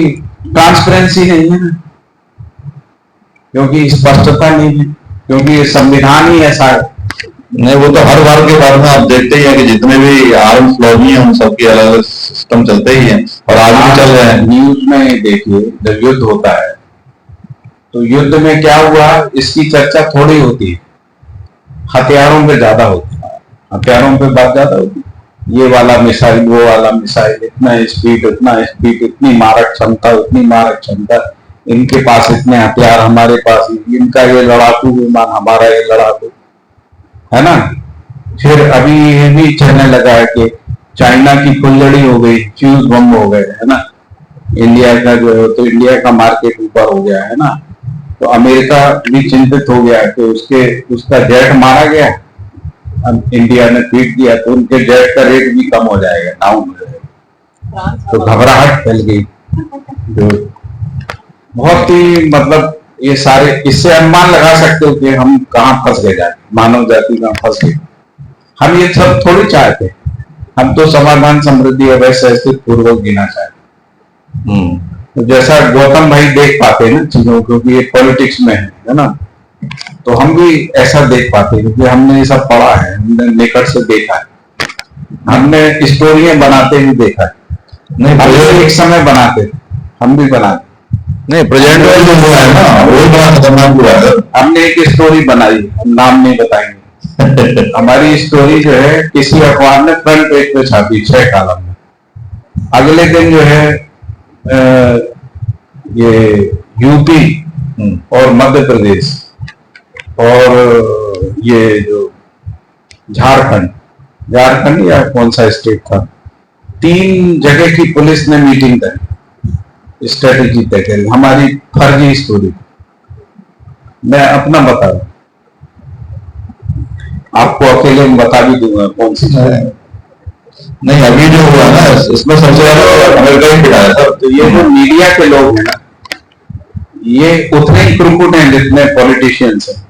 ट्रांसपेरेंसी नहीं है ना, क्योंकि स्पष्टता नहीं है, क्योंकि ये संविधान ही ऐसा है। नहीं, वो तो हर बार के बारे में आप देखते ही हैं कि जितने भी आर्म्स लॉबी हैं उन सबके अलग अलग सिस्टम चलते ही हैं और आज भी चल रहे हैं। न्यूज में देखिए, जब युद्ध होता है तो युद्ध में क्या हुआ इसकी चर्चा थोड़ी होती है, हथियारों पे ज्यादा होती है, हथियारों पे बात ज्यादा होती है। ये वाला मिसाइल, वो वाला मिसाइल, इतना स्पीड, उतना स्पीड, इतनी मारक क्षमता, उतनी मारक क्षमता, इनके पास इतने हथियार, हमारे पास इनका ये लड़ाकू विमान, हमारा ये लड़ाकू, है ना। फिर अभी ये भी चलने लगा है कि चाइना की फुलझड़ी हो गई, फ्यूज बम हो गए, है ना। इंडिया का जो है तो इंडिया का मार्केट ऊपर हो गया है ना, तो अमेरिका भी चिंतित हो गया कि उसका जेट मारा गया, इंडिया ने पीट दिया तो उनके जेट का रेट भी कम हो जाएगा, डाउन हो जाएगा, तो घबराहट फैल गई। जो बहुत ही मतलब ये सारे, इससे अनुमान लगा सकते हो कि हम कहाँ फंस गए, जाके मानव जाति कहाँ फंस गई। हम ये सब थोड़ी चाहते, हम तो समाधान, समृद्धि और व्यवस्थित पूर्वक जीना चाहते। तो जैसा गौतम भाई देख पाते हैं ना चीजों को, क्योंकि ये पॉलिटिक्स में है ना, तो हम भी ऐसा देख पाते हैं क्योंकि हमने ये सब पढ़ा है, हमने निकट से देखा है, हमने स्टोरियां बनाते हुए देखा है। नहीं, हम एक समय बनाते थे, हम भी बनाते, नहीं प्रेजेंट वाला जो हुआ है ना वो बड़ा खतरनाक हुआ है। हमने एक स्टोरी बनाई, हम नाम नहीं बताएंगे। हमारी स्टोरी जो है किसी अखबार ने फ्रंट पेज पे छापी 6 कॉलम में, अगले दिन जो है ये यूपी और मध्य प्रदेश और ये जो झारखंड या कौन सा स्टेट था, 3 जगह की पुलिस ने मीटिंग करी, स्ट्रेटेजी तय करी, हमारी फर्जी स्टोरी। मैं अपना बता रहा हूं, आपको अकेले में बता भी दूंगा कौन सी है। नहीं, अभी जो हुआ ना इसमें सबसे ज्यादा अमेरिका ही पिटा है सर। तो ये जो मीडिया के लोग हैं ना, ये उतने ही क्रूकुट हैं जितने पॉलिटिशियंस हैं,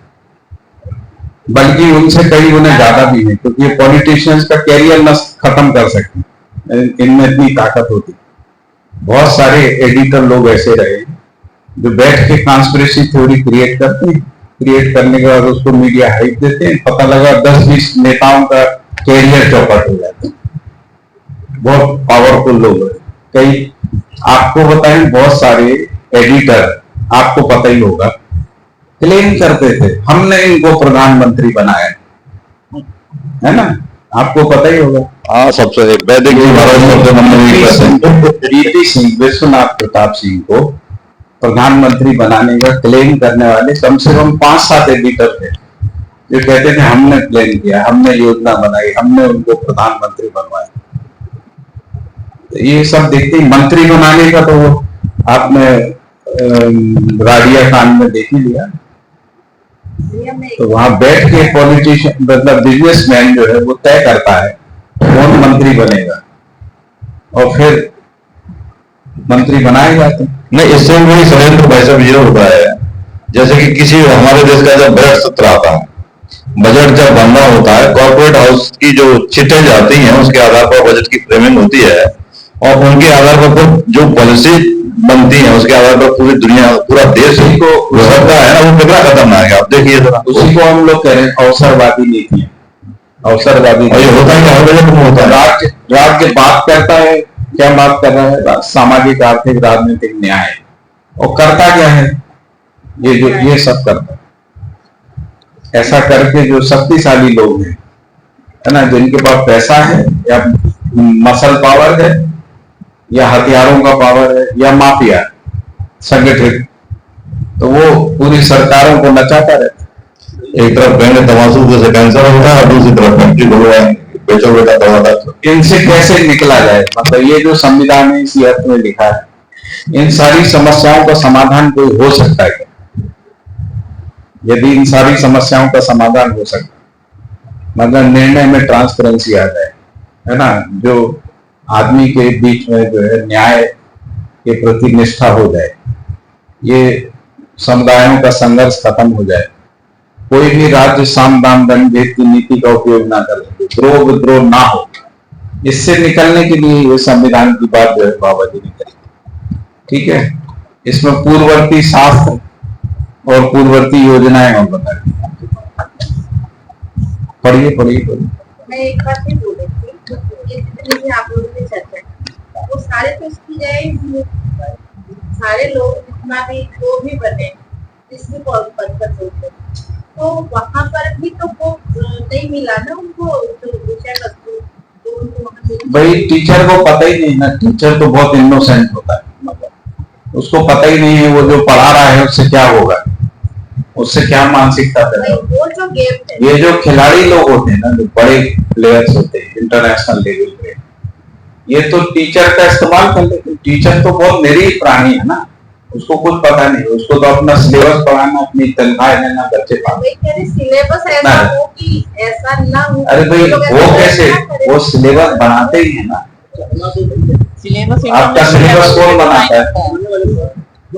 बल्कि उनसे कई गुना ज्यादा भी है, क्योंकि ये पॉलिटिशियंस का कैरियर नष्ट खत्म कर सकते हैं, इनमें इतनी ताकत होती है। बहुत सारे एडिटर लोग ऐसे रहे जो बैठ के कॉन्स्पिरेसी थ्योरी क्रिएट करते हैं, क्रिएट करने के बाद उसको मीडिया हाइप देते हैं, पता लगा 10-20 नेताओं का कैरियर चौपट हो जाता है। बहुत पावरफुल लोग हैं कई, आपको बताएं, बहुत सारे एडिटर, आपको पता ही होगा, क्लेम करते थे हमने इनको प्रधानमंत्री बनाया, है ना, आपको पता ही होगा। हाँ, सबसे वैदिक वीपी सिंह, विश्वनाथ प्रताप सिंह को प्रधानमंत्री बनाने का क्लेम करने वाले कम से कम 5-7 एडिटर थे जो कहते थे हमने प्लान किया, हमने योजना बनाई, हमने उनको प्रधानमंत्री बनवाया। तो ये सब देखते ही मंत्री बनाने का तो आपने राडिया कांड में देख ही लिया। तो वहां बैठ के पॉलिटिशियन, मतलब बिजनेसमैन जो है वो तय करता है कौन मंत्री बनेगा और फिर मंत्री बनाए जाते हैं। नहीं, इससे वही षड्यंत्र भाई साहब ये होता है, जैसे कि किसी हमारे देश का जब बजट सत्र आता है, बजट जब बनना होता है, कॉर्पोरेट हाउस की जो चिट्ठे जाती हैं उसके आधार पर बजट की फ्रेमिंग होती है और उनके आधार पर जो पॉलिसी बनती है उसके आधार पर पूरी दुनिया, पूरा देश को गुजरता है ना, वो कितना खतरनाक है। आप देखिए जरा, उसी को हम लोग कह रहे हैं अवसरवादी नीति है, अवसरवादी। और ये होता है कि हर बजट में होता है, राज्य बात करता है, क्या बात कर रहा है, सामाजिक आर्थिक राजनीतिक न्याय, और करता क्या है, ये जो ये सब करता है। ऐसा करके जो शक्तिशाली लोग हैं, है ना, जिनके पास पैसा है या मसल पावर है या हथियारों का पावर है या माफिया संगठित, तो वो पूरी सरकारों को नचाता रहता है। एक तरफ कहेंगे तमाशू जैसे कैंसर होता है और दूसरी तरफ फैक्ट्री खुलवाएंगे, बेचो बेटा दवा। इनसे कैसे निकला जाए, मतलब ये जो संविधान है इसी अर्थ में लिखा है, इन सारी समस्याओं का समाधान कोई हो सकता है क्या? यदि इन सारी समस्याओं का समाधान हो सकता, मतलब निर्णय में ट्रांसपेरेंसी आ जाए, है ना, जो आदमी के बीच में जो है न्याय के प्रति निष्ठा हो जाए, ये समुदायों का संघर्ष खत्म हो जाए, कोई भी राज्य साम दाम दंड भेद की नीति का उपयोग ना करे, द्रोह विद्रोह ना हो, इससे निकलने के लिए ये संविधान की बात जो है बाबा जी ने कही। ठीक है, इसमें पूर्ववर्ती शास्त्र और पूर्ववर्ती योजनाएं और बताई। पढ़िए पढ़िए पढ़िए। मैं एक बात ही बोल रही थी, ये जितनी भी आप लोगों ने चर्चा की, वो सारे तो इसकी गए, सारे लोग जितना भी जो भी बने जिस भी पद पर होते, तो वहाँ पर भी तो वो नहीं मिला ना उनको विषय वस्तु, तो उनको वहाँ से भाई टीचर को पता ही नहीं ना, टीचर तो बहुत इनोसेंट होता है, मतलब उसको पता ही नहीं है वो जो पढ़ा रहा है उससे क्या होगा, उससे क्या मानसिकता पैदा होगी। वो जो गेम है, ये जो खिलाड़ी लोग होते हैं ना, जो बड़े प्लेयर्स होते हैं इंटरनेशनल लेवल पे, ये तो टीचर का इस्तेमाल कर लेते हैं। टीचर तो बहुत निरीह प्राणी है ना, उसको कुछ पता नहीं, उसको तो अपना सिलेबस पढ़ाना, अपनी तनख्वाह लेना, बच्चे पालना। सिलेबस ऐसा हो कि ऐसा ना हो। अरे भाई वो कैसे, वो सिलेबस बनाते ही है ना। सिलेबस आपका सिलेबस कौन बनाता है?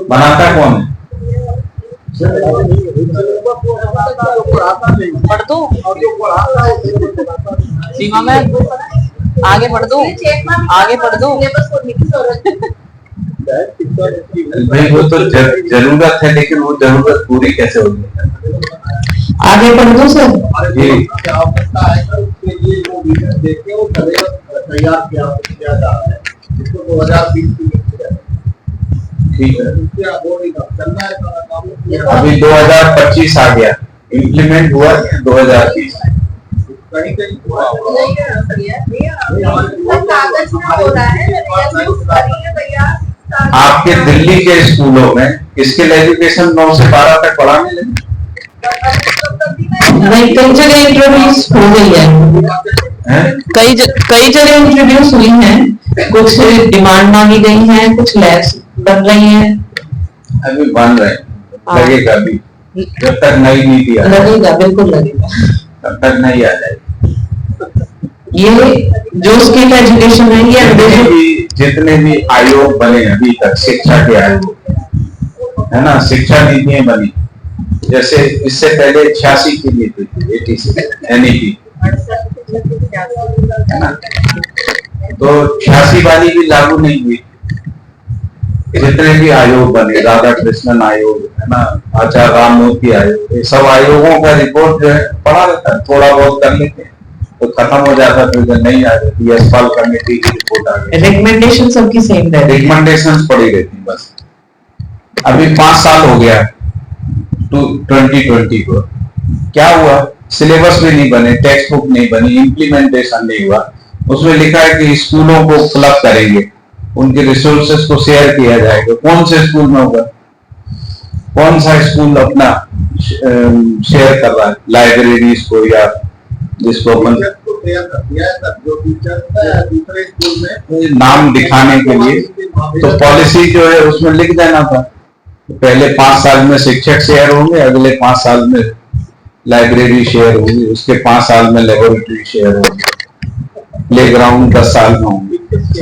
बनाता कौन है? पढ़ दो सीमा में, आगे पढ़ दो, आगे पढ़ दो। भाई वो तो जरूरत है, लेकिन वो जरूरत पूरी कैसे होगी? आगे पढ़ दो सर। जी आवश्यकता है सर, उसके लिए वो विजन देख के वो तैयार किया जा रहा है, जिसको 2020 की ठीक है। चलना है। अभी 2025 आ गया, इम्प्लीमेंट हुआ 2020। कहीं कहीं कागज में हो रहा है। आपके दिल्ली के स्कूलों में स्किल एजुकेशन 9 से 12 तक पढ़ाने लगे। नहीं, कई जगह इंट्रोड्यूस हो गई है, कई जगह इंट्रोड्यूस हुई हैं, कुछ डिमांड मांगी गई है, कुछ लैब्स बन रही हैं। अभी बन रहे हैं, लगेगा अभी, जब तक नई नीति आ लगेगा, बिल्कुल लगेगा, तब तक नहीं आ जाएगी। ये जो स्किल एजुकेशन है ये जितने भी आयोग बने अभी तक, शिक्षा के आयोग है ना, शिक्षा नीतियां बनी, जैसे इससे पहले 86 की नीति थी, 86 NEP है ना, तो 86 वाली भी लागू नहीं हुई। जितने भी आयोग बने, राधा कृष्णन आयोग है ना, आचार्य राममूर्ति आयोग, ये सब आयोगों का रिपोर्ट जो है पढ़ा रहता है, थोड़ा बहुत कर लेते हैं तो खत्म हो जाता है, फिर नहीं आ जाती। यशपाल कमेटी की रिपोर्ट आ गई, रिकमेंडेशन सबकी सेम रहती है, रिकमेंडेशंस पड़ी रहती बस। अभी 5 साल हो गया 2020 को, क्या हुआ? सिलेबस भी नहीं बने, टेक्स्ट बुक नहीं बनी, इम्प्लीमेंटेशन नहीं हुआ। उसमें लिखा है कि स्कूलों को क्लब करेंगे, उनके रिसोर्सेज को शेयर किया जाएगा। कौन से स्कूल में होगा? कौन सा स्कूल अपना शेयर कर रहा है लाइब्रेरीज को या जिसको अपन दूसरे स्कूल में नाम दिखाने के लिए? तो पॉलिसी जो है उसमें लिख देना था, पहले 5 साल में शिक्षक शेयर होंगे, अगले 5 साल में लाइब्रेरी शेयर होगी, उसके 5 साल में लेबोरेटरी शेयर होगी, प्लेग्राउंड 10 साल में होंगे।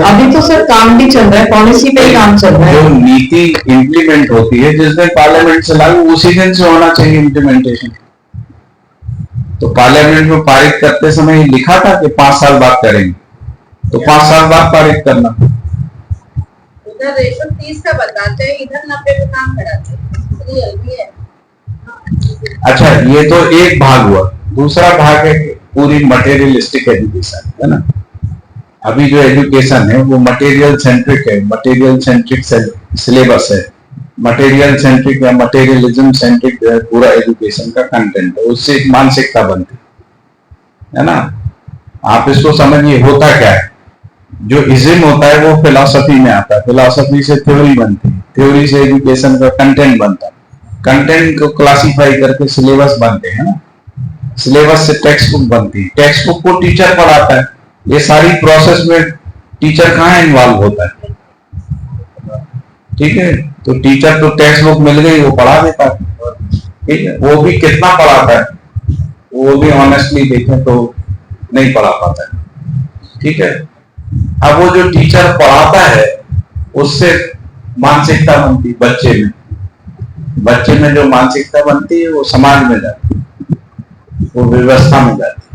अभी तो सर काम भी चल रहा है, पॉलिसी पे ही काम चल रहा जो है। नीति इम्प्लीमेंट होती है जिस दिन पार्लियामेंट से लागू, उसी दिन से होना चाहिए इम्प्लीमेंटेशन। तो पार्लियामेंट में पारित करते समय ही लिखा था कि 5 साल बाद करेंगे, तो 5 साल बाद पारित करना। उधर रेशम 30 का बताते हैं, इधर 90 पे काम कराते हैं, ये है। अच्छा, ये तो एक भाग हुआ। दूसरा भाग है पूरी मटेरियलिस्टिक एजुकेशन, है ना। अभी जो एजुकेशन है वो मटेरियल सेंट्रिक है, मटेरियल सेंट्रिक सिलेबस है, मटेरियल सेंट्रिक या मटेरियलिज्म सेंट्रिक जो है पूरा एजुकेशन का कंटेंट है। उससे एक मानसिकता बनती है ना। आप इसको समझिए, होता क्या है, जो इज्म होता है वो फिलॉसफी में आता है, फिलॉसफी से थ्योरी बनती है, थ्योरी से एजुकेशन का कंटेंट बनता है, कंटेंट को क्लासिफाई करके सिलेबस बनते हैं ना, सिलेबस से टेक्स्ट बुक बनती है, टेक्स्ट बुक को टीचर पढ़ाता है। ये सारी प्रोसेस में टीचर कहाँ इन्वॉल्व होता है? ठीक है, तो टीचर तो टेक्स्ट बुक मिल गई वो पढ़ा देता है, ठीक है, वो भी कितना पढ़ाता है, वो भी ऑनेस्टली देखें तो नहीं पढ़ा पाता है, ठीक है। अब वो जो टीचर पढ़ाता है उससे मानसिकता बनती बच्चे में जो मानसिकता बनती है वो समाज में जाती है, वो व्यवस्था में जाती है।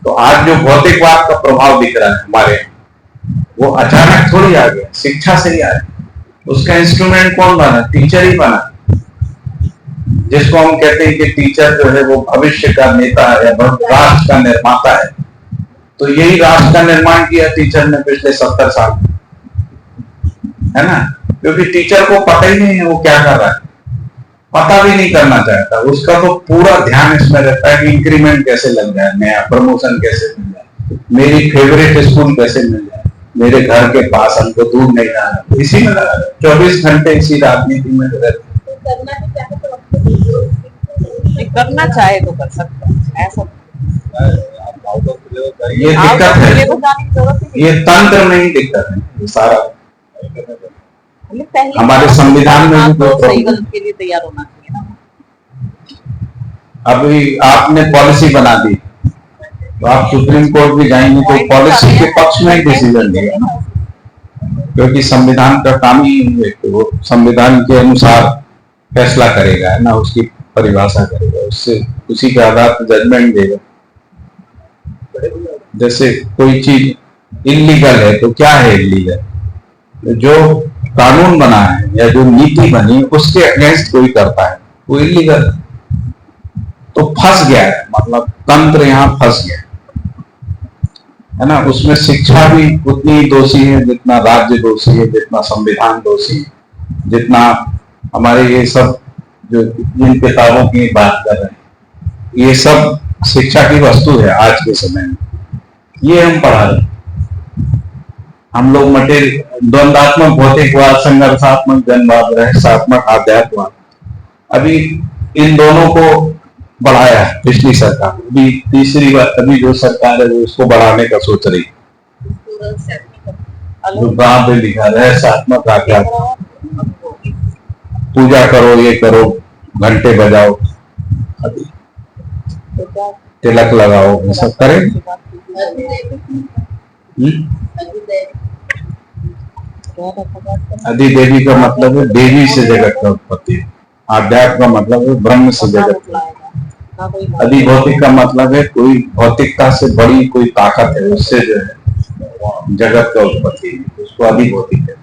तो आज जो भौतिकवाद का प्रभाव दिख रहा है हमारे यहाँ, वो अचानक थोड़ी आ गया, शिक्षा से ही आया। उसका इंस्ट्रूमेंट कौन बना? टीचर ही बना, जिसको हम कहते हैं कि टीचर जो है वो भविष्य का नेता है, राष्ट्र का निर्माता है। तो यही राष्ट्र का निर्माण किया टीचर ने पिछले 70 साल, है ना? क्योंकि टीचर को पता ही नहीं है वो क्या कर रहा है, पता भी नहीं करना चाहता। उसका तो पूरा ध्यान इसमें रहता है कि इंक्रीमेंट कैसे लग जाए, नया प्रमोशन कैसे मिल जाए, मेरी फेवरेट स्कूल कैसे मिल जाए, मेरे घर के पास हमको दूर नहीं जाना, इसी में लगा 24 घंटे इसी राजनीति में रहते। करना चाहे तो कर सकता है, ऐसा ये दिक्कत है, ये तंत्र में ही दिक्कत है, ये सारा हमारे संविधान में भी तो सही गलत के लिए तैयार होना चाहिए ना। अभी आपने पॉलिसी बना दी तो आप सुप्रीम कोर्ट भी जाएंगे तो पॉलिसी के पक्ष में ही डिसीजन लेगा ना, क्योंकि संविधान का काम ही है कि वो संविधान के अनुसार फैसला करेगा, है ना, उसकी परिभाषा करेगा, उससे उसी के आधार पर जजमेंट देगा। जैसे कोई चीज इलीगल है तो क्या है इलीगल? जो कानून बना है या जो नीति बनी उसके अगेंस्ट कोई करता है वो इलीगल, तो फंस गया है, मतलब तंत्र यहाँ फंस गया है ना। उसमें शिक्षा भी उतनी ही दोषी है जितना राज्य दोषी है, जितना संविधान दोषी है, जितना हमारे ये सब जो जिन किताबों की बात कर रहे हैं ये सब शिक्षा की वस्तु है आज के समय में, ये हम पढ़ा रहे हैं। हम लोग द्वंदात्मक भौतिकवाद, संघर्षात्मक जनवाद, रहस्यात्मक आध्यात्मवाद, अभी इन दोनों को बढ़ाया है पिछली सरकार। अभी तीसरी बार अभी जो सरकार है वो इसको बढ़ाने का सोच रही है। जो गांव पे लिखा रहस्यात्मक आध्यात्म, पूजा करो, ये करो, घंटे बजाओ, अभी तिलक लगाओ, ये सब करें। अधिदेवी का मतलब है देवी से जगत का उत्पत्ति, आध्यात्म का मतलब है ब्रह्म से जगत का। अधिभौतिक का मतलब है कोई भौतिकता से बड़ी कोई ताकत है, उससे जो है जगत का उत्पत्ति, उसको अधिभौतिक है।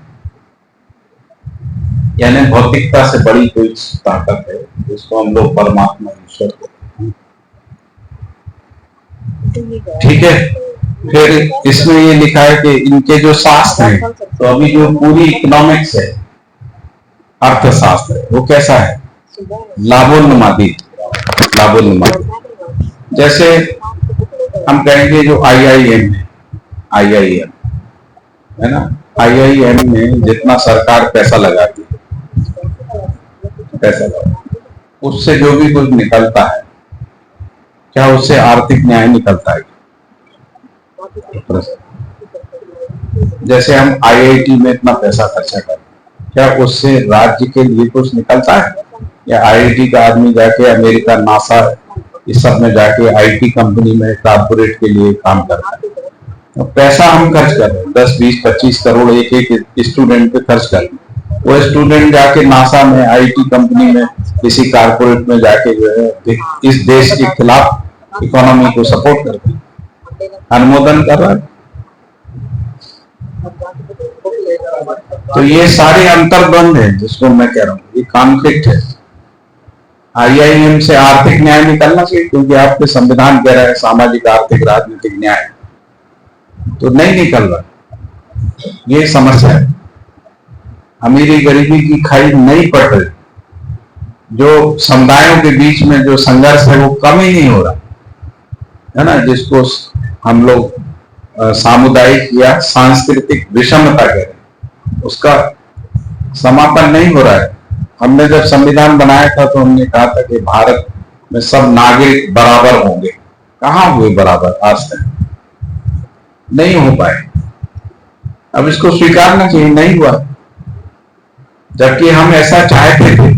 यानी भौतिकता से बड़ी कोई ताकत है, जिसको हम लोग परमात्मा ईश्वर को, ठीक है। फिर इसमें ये लिखा है कि इनके जो शास्त्र है, तो अभी जो पूरी इकोनॉमिक्स है, अर्थशास्त्र है, वो कैसा है? लाभोन्मुखी। जैसे हम कहेंगे जो IIM है, IIM है ना, IIM में जितना सरकार पैसा लगाती है, उससे जो भी कुछ निकलता है, क्या उससे आर्थिक न्याय निकलता है? जैसे हम IIT में इतना पैसा खर्चा करते हैं, क्या उससे राज्य के लिए कुछ निकलता है? या IIT का आदमी जाके अमेरिका, नासा, इस सब में जाके IT कंपनी में कॉर्पोरेट के लिए काम करता है? तो पैसा हम खर्च कर रहे हैं, 10, 20, 25 करोड़ एक स्टूडेंट पे खर्च कर रहे हैं। वो स्टूडेंट जाके नासा में, IT कंपनी में, किसी कॉर्पोरेट में जाके जो है इस देश के खिलाफ इकोनॉमी को सपोर्ट करते हैं, अनुमोदन कर रहा है। तो ये सारे अंतर्द्वंद है जिसको मैं कह रहा हूँ, ये कॉन्फ्लिक्ट है। IIM से आर्थिक न्याय निकलना चाहिए, क्योंकि आपके संविधान कह रहा है सामाजिक, आर्थिक, राजनीतिक न्याय, तो नहीं निकल रहा। ये समस्या है। अमीरी गरीबी की खाई नहीं पड़ रही, जो समुदायों के बीच में जो संघर्ष है वो कम ही नहीं हो रहा है ना, जिसको हम लोग सामुदायिक या सांस्कृतिक विषमता कह रहे हैं, उसका समापन नहीं हो रहा है। हमने जब संविधान बनाया था तो हमने कहा था कि भारत में सब नागरिक बराबर होंगे। कहाँ हुए बराबर? आज तक नहीं हो पाए। अब इसको स्वीकारना चाहिए, नहीं हुआ, जबकि हम ऐसा चाहते थे,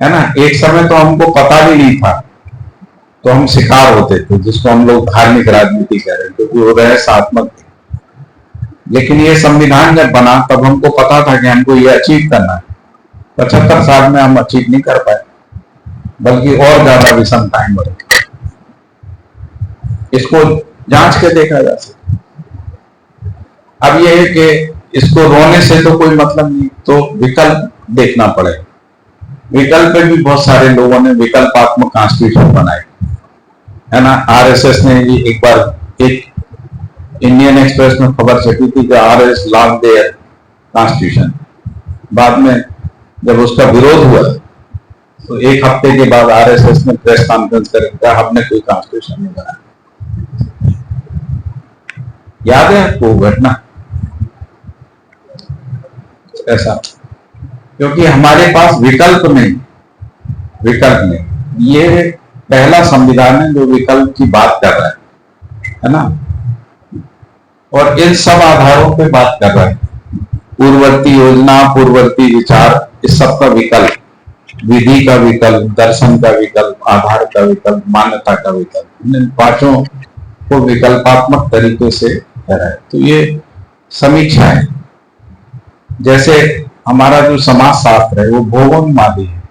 है ना। एक समय तो हमको पता भी नहीं था, तो हम शिकार होते थे, जिसको हम लोग धार्मिक राजनीति कह रहे हैं, क्योंकि वो रहस्यात्मक थी। लेकिन ये संविधान जब बना तब हमको पता था कि हमको ये अचीव करना है। 75 साल में हम अचीव नहीं कर पाए, बल्कि और ज्यादा विषमताएं बढ़ी। इसको जांच के देखा जा सकता। अब ये है कि इसको रोने से तो कोई मतलब नहीं, तो विकल्प देखना पड़ेगा। विकल्प पे भी बहुत सारे लोगों ने विकल्पात्मक कॉन्स्टिट्यूशन बनाए, है ना। आरएसएस ने भी एक बार एक इंडियन एक्सप्रेस में खबर छपी थी कि आरएस लॉन्च देयर कॉन्स्टिट्यूशन। बाद में जब उसका विरोध हुआ तो एक हफ्ते के बाद आरएसएस ने प्रेस कॉन्फ्रेंस करके कहा हमने कोई कॉन्स्टिट्यूशन नहीं बनाया। याद है आपको घटना? ऐसा क्योंकि हमारे पास विकल्प नहीं, ये पहला संविधान है जो विकल्प की बात कर रहा है ना। और इन सब आधारों पे बात कर रहा है, पूर्ववर्ती योजना, पूर्ववर्ती विचार, इस सब का विकल्प, विधि का विकल्प, दर्शन का विकल्प, आधार का विकल्प, मान्यता का विकल्प, इन पांचों को विकल्पात्मक तरीके से करा है। तो ये समीक्षा है। जैसे हमारा जो समाज शास्त्र है वो भोगोन्मादी है।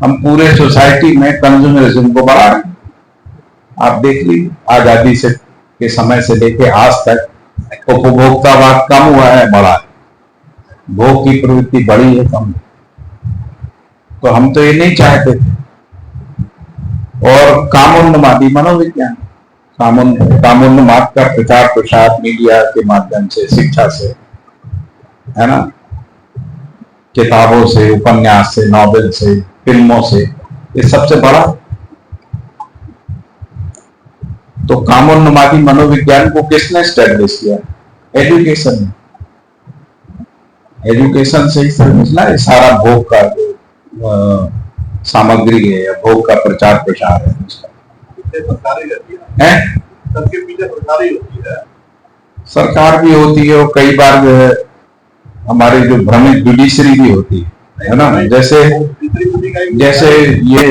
हम पूरे सोसाइटी में कंज्यूमरिज्म को बढ़ा रहे हैं। आप देख लीजिए, आजादी से के समय से लेके आज तक उपभोक्तावाद कम हुआ है, बढ़ा है। भोग की प्रवृत्ति बढ़ी है, कम। तो हम तो ये नहीं चाहते थे। और कामोन्मादी मनोविज्ञान, कामोन्माद का प्रचार प्रसार मीडिया के माध्यम से, शिक्षा से, है ना, किताबों से, उपन्यास से, नॉवेल से, फिल्मों से, ये सबसे बड़ा। तो कामोन्मादी मनोविज्ञान को किसने स्टैब्लिश किया? एजुकेशन ने। एजुकेशन से ही समझना है सारा भोग का जो सामग्री है या भोग का प्रचार प्रसार है सबके पीछे सरकार ही होती है। सरकार भी होती है और कई बार जो है हमारी जो भ्रमित जुडिशरी भी होती है ना। जैसे ये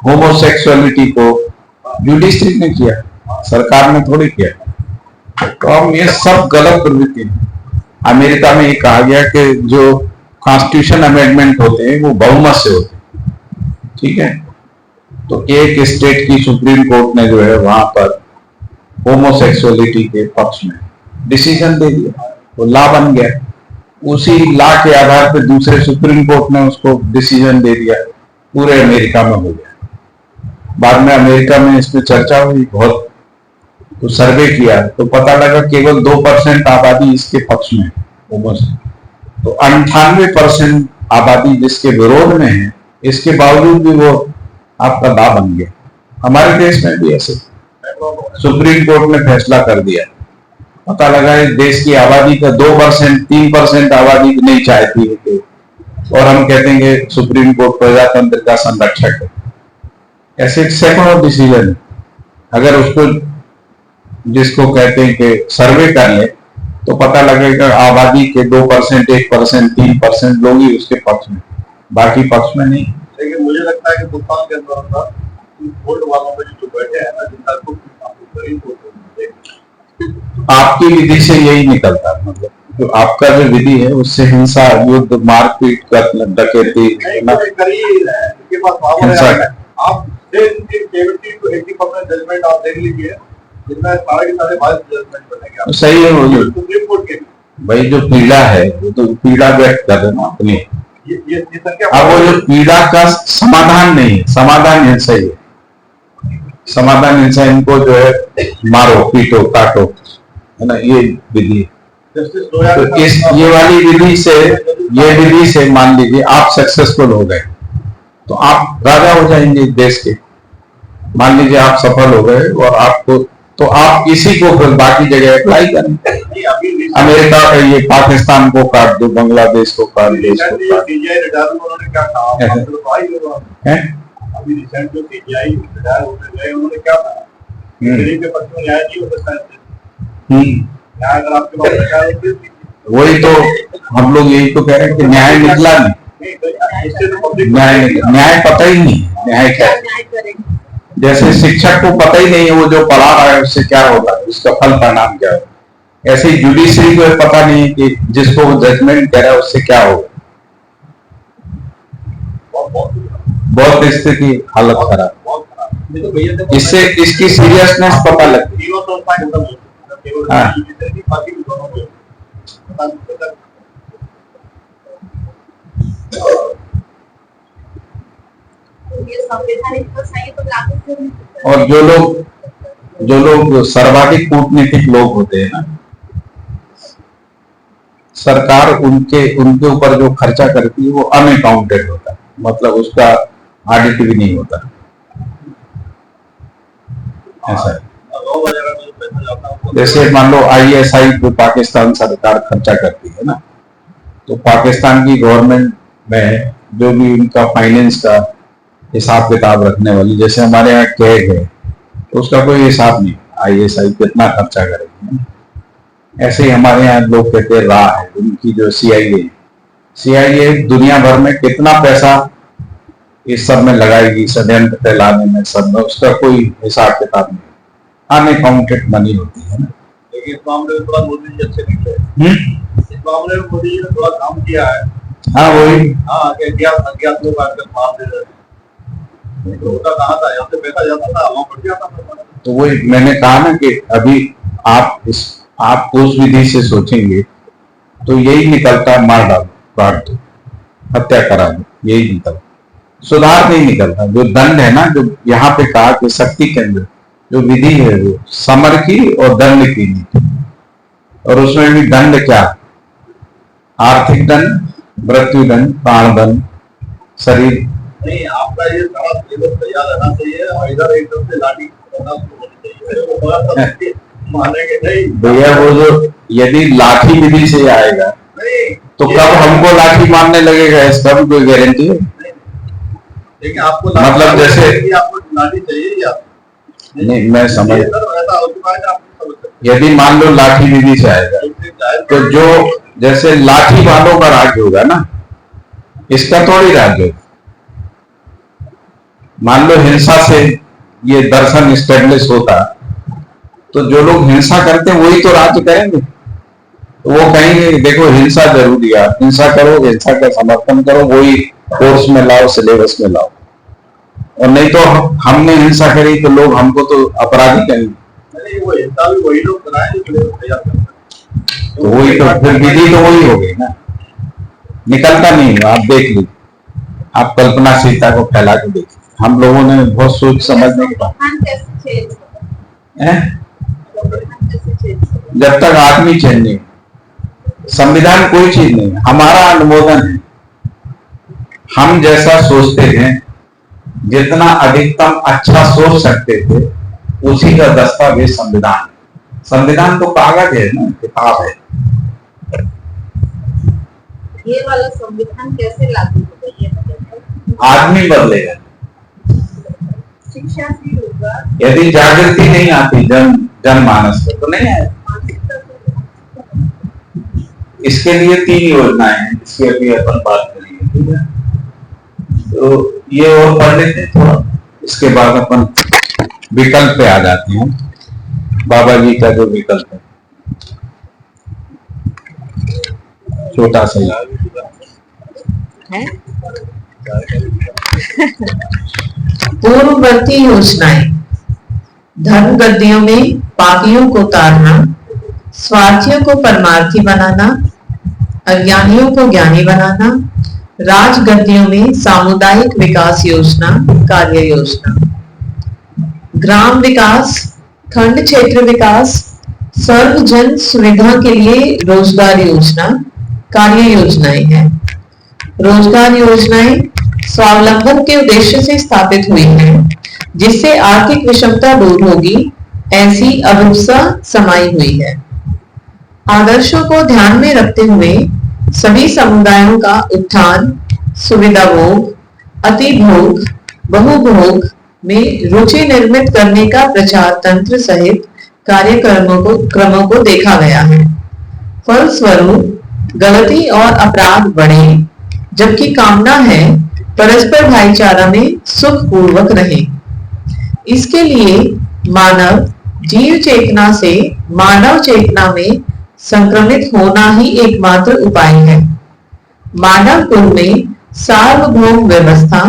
होमोसेक्सुअलिटी को जुडिशरी ने किया, सरकार ने थोड़ी किया। तो अब ये सब गलत प्रवृत्ति है। अमेरिका में ये कहा गया कि जो कॉन्स्टिट्यूशन अमेंडमेंट होते हैं वो बहुमत से होते हैं, ठीक है। तो एक स्टेट की सुप्रीम कोर्ट ने जो है वहां पर होमोसेक्सुअलिटी के पक्ष में डिसीजन दे दिया, वो लॉ बन गया। उसी लॉ के आधार पर दूसरे सुप्रीम कोर्ट ने उसको डिसीजन दे दिया, पूरे अमेरिका में हो गया। बाद में अमेरिका में इस पर चर्चा हुई बहुत, तो सर्वे किया तो पता लगा केवल 2% आबादी इसके पक्ष में है। तो 98% आबादी जिसके विरोध में है, इसके बावजूद भी वो आपका लॉ बन गया। हमारे देश में भी ऐसे सुप्रीम कोर्ट ने फैसला कर दिया। पता लगा इस देश की आबादी का 2%, 3% आबादी नहीं चाहती है कि, और हम कहते हैं कि सुप्रीम कोर्ट प्रजातंत्र का संरक्षक है। ऐसे सैकड़ों डिसीजन, अगर उसको जिसको कहते हैं कि सर्वे कर ले तो पता लगेगा आबादी के 2%, 1%, 3% लोग ही उसके पक्ष में, बाकी पक्ष में नहीं। लेकिन मुझे लगता है कि भूटान के अंदर वोट वालों में जो बैठे हैं ना, जिनका कुछ गरीब होते हैं, आपकी विधि से यही निकलता है। मतलब जो आपका जो विधि है उससे हिंसा, युद्ध, मारपीट, कत्ल, डकैती, आप 70-80% जजमेंट आप देख लीजिए, जिनमें सारे जजमेंट बनेंगे। सही है, वो जो सुप्रीम कोर्ट के भाई जो पीड़ा है वो तो पीड़ा व्यक्त कर देना अपनी। ये अब वो जो पीड़ा का समाधान नहीं है, समाधान हिंसा ही है। समाधान हिंसा, इनको जो है मारो, पीटो, काटो, है ना, ये विधि। तो इस ये वाली विधि से, ये विधि से मान लीजिए आप सक्सेसफुल हो गए तो आप राजा हो जाएंगे देश के। मान लीजिए आप सफल हो गए और आपको, तो आप इसी को फिर बाकी जगह अप्लाई करें। अमेरिका का ये पाकिस्तान को काट दो, बांग्लादेश को काट दो, इसको काट दो। अभी रिसेंट जो सीजीआई रिटायर होने गए, उन्होंने क्या कहा? गरीब के पक्ष में न्याय नहीं हो सकता है। न्याय अगर आपके पास न्याय है, वही तो हम लोग यही तो कह रहे हैं कि न्याय निकला नहीं। न्याय पता ही नहीं न्याय क्या है। जैसे शिक्षक को पता ही नहीं है वो जो पढ़ा रहा है उससे क्या होगा, उसका फल परिणाम क्या होगा। ऐसे जुडिशरी को पता नहीं कि जिसको वो जजमेंट कह रहा है उससे क्या होगा। बहुत स्थिति हालत खराब। बहुत खराब। ये तो भैया देखो, इससे इसकी सीरियसनेस पता लगती जीरो तो पॉइंट खत्म हो गया। केवल हाँ। जितने भी बाकी भी दोनों को ये संवैधानिक व्यवस्था तो लागू क्यों नहीं होता? है। और जो लोग सर्वाधिक कूटनीतिक लोग होते हैं ना, सरकार उनके ऊपर जो खर्चा करती है वो अनअकाउंटेड होता है, मतलब उसका ऑडिट भी नहीं होता। ऐसा है। रॉ वगैरह में जो पैसा जाता है वो जैसे मान लो ISI जो पाकिस्तान सरकार खर्चा करती है ना, तो पाकिस्तान की गवर्नमेंट में जो भी उनका फाइनेंस का हिसाब किताब रखने वाली, जैसे हमारे यहाँ कैग है तो उसका कोई हिसाब नहीं, ISI कितना खर्चा करेगी। ऐसे ही हमारे यहाँ लोग कहते हैं रा है, उनकी जो CIA दुनिया भर में कितना पैसा इस सब में लगाएगी, षड्यंत्र फैलाने में, सब में, उसका कोई हिसाब किताब नहीं, अनअकाउंटेड मनी होती है ना। लेकिन इस मामले में थोड़ा मोदी जी अच्छे निकले। इस मामले में मोदी जी ने थोड़ा काम किया है। हाँ वही। हाँ, कि अज्ञात लोग आकर मार दे रहे थे, तो होता कहाँ था, यहाँ से पैसा जाता था वहाँ बढ़ जाता था। तो वही मैंने कहा ना कि अभी आप उस विधि से सोचेंगे तो यही निकलता, मार डालो, काट दो, हत्या करा दो, यही निकलता, सुधार नहीं निकलता। जो दंड है ना, जो यहाँ पे कहा कि शक्ति केंद्र जो विधि है वो समर की और दंड की नीति, और उसमें भी दंड क्या, आर्थिक दंड, मृत्यु दंड, प्राण दंड, शरीर। नहीं, आपका ये सारा सिलेबस तैयार रहना चाहिए और इधर एकदम से लाठी करना शुरू होनी चाहिए। वो बड़ा सा मानेंगे नहीं भैया, वो जो यदि लाठी विधि से आएगा नहीं, तो कब हमको लाठी मारने लगेगा, इसका भी कोई गारंटी है? लेकिन आपको मतलब जैसे आपको लाठी चाहिए या नहीं, मैं समझ, ऐसा हो चुका है कि आप समझ सकते यदि मान लो लाठी विधि से आएगा हैं। तो जो जैसे लाठी वालों का राज्य होगा ना, इसका थोड़ी राज्य होगा। मान लो हिंसा से ये दर्शन स्टेब्लिश होता तो जो लोग हिंसा करते हैं वही तो राज्य करेंगे। तो वो कहेंगे देखो हिंसा जरूरी है, हिंसा करो, हिंसा का समर्थन करो, वही कोर्स में लाओ, सिलेबस में लाओ। और नहीं तो हमने हिंसा करी तो लोग हमको तो अपराधी कहेंगे। वो हिंसा भी वही लोग कराएं जो सिलेबस तैयार करते हैं। तो वही तो फिर विधि तो वही हो गई ना, निकलता नहीं है। आप देख लीजिए, आप कल्पनाशीलता को फैला के देखिए, हम लोगों ने बहुत सोच समझने के बाद, जब तक आदमी चेंज नहीं, संविधान कोई चीज नहीं है, हमारा अनुमोदन है। हम जैसा सोचते हैं, जितना अधिकतम अच्छा सोच सकते थे, उसी का दस्तावेज संविधान। संविधान तो कागज है ना, किताब है। ये वाला संविधान कैसे लागू होगा ये बताइए। आदमी बदलेगा, शिक्षा भी होगा, यदि जागृति नहीं आती जनमानस में तो नहीं आएगा। इसके लिए 3 योजनाएं हैं जिसकी अभी अपन बात करेंगे, ठीक है? तो ये और पढ़ लेते हैं थोड़ा, इसके बाद अपन विकल्प पे आ जाते हैं। बाबा जी का जो विकल्प है, छोटा सा है? पूर्ववर्ती योजनाएं: धर्म गद्दियों में पापियों को तारना, स्वार्थियों को परमार्थी बनाना, अज्ञानियों को ज्ञानी बनाना, राजगद्दियों में सामुदायिक विकास योजना, कार्य योजना, ग्राम विकास, खंड क्षेत्र विकास, सर्व जन सुविधा के लिए रोजगार योजना, कार्य योजनाएं हैं। रोजगार योजनाएं स्वावलंबन के उद्देश्य से स्थापित हुई हैं, जिससे आर्थिक विषमता दूर होगी, ऐसी अभिप्सा समाई हुई है। आदर्शों को ध्यान में रखते हुए सभी समुदायों का उत्थान, सुविधा भोग, अतिभोग, बहुभोग में रुचि निर्मित करने का प्रचार तंत्र सहित कार्यक्रमों को देखा गया है। फलस्वरूप गलती और अपराध बढ़े, जबकि कामना है परस्पर भाईचारा में सुख पूर्वक रहे। इसके लिए मानव जीव चेतना से मानव चेतना में संक्रमित होना ही एकमात्र उपाय है। मानव कुल में सार्वभौम व्यवस्था,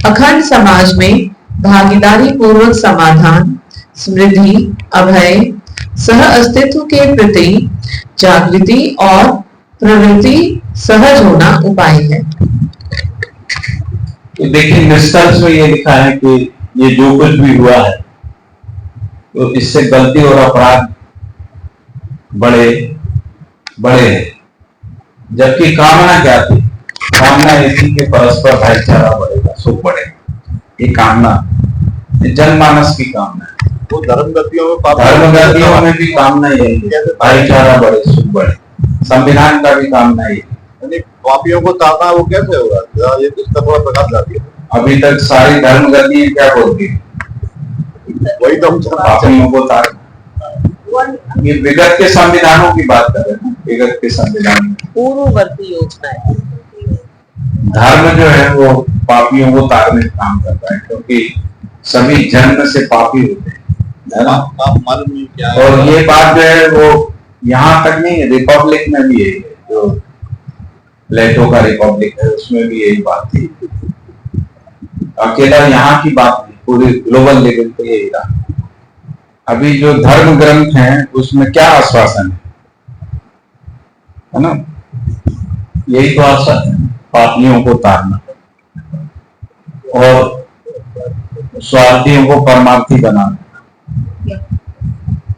अखंड समाज में भागीदारी पूर्वक समाधान, समृद्धि, अभय, सह अस्तित्व के प्रति जागृति और प्रवृत्ति सहज होना उपाय है। तो देखिए निष्कर्ष में ये लिखा है कि ये जो कुछ भी हुआ है तो इससे गलती और अपराध बड़े बड़े हैं, जबकि कामना क्या थी? कामना ये थी कि परस्पर भाईचारा बढ़ेगा, सुख बढ़ेगा। ये कामना जनमानस की कामना है। वो धर्मगतियों में भी कामना यही है, भाईचारा बढ़े, सुख बढ़े। संविधान का भी कामना यही है। पापियों को ताड़ना वो कैसे होगा? ये इसका थोड़ा प्रकाश डालिए। अभी तक सारी धर्मगतियां क्या बोलती है? वही तो हम पापियों को ताड़ना। ये विगत के संविधानों की बात कर रहे हैं, विगत के संविधान में पूर्ववर्ती योजना है। धर्म जो है वो पापियों को ताड़ने का काम करता है, क्योंकि सभी जन्म से पापी होते हैं, है ना? मन में क्या है? और ये बात जो है वो यहाँ तक नहीं, रिपब्लिक में भी यही है, जो प्लेटो का रिपब्लिक है उसमें भी यही बात थी। अकेला यहाँ की बात नहीं, पूरे ग्लोबल लेवल पे यही रहा। अभी जो धर्म ग्रंथ हैं उसमें क्या आश्वासन है ना? यही तो आश्वासन है, पापियों को ताड़ना और स्वार्थियों को परमार्थी बनाना।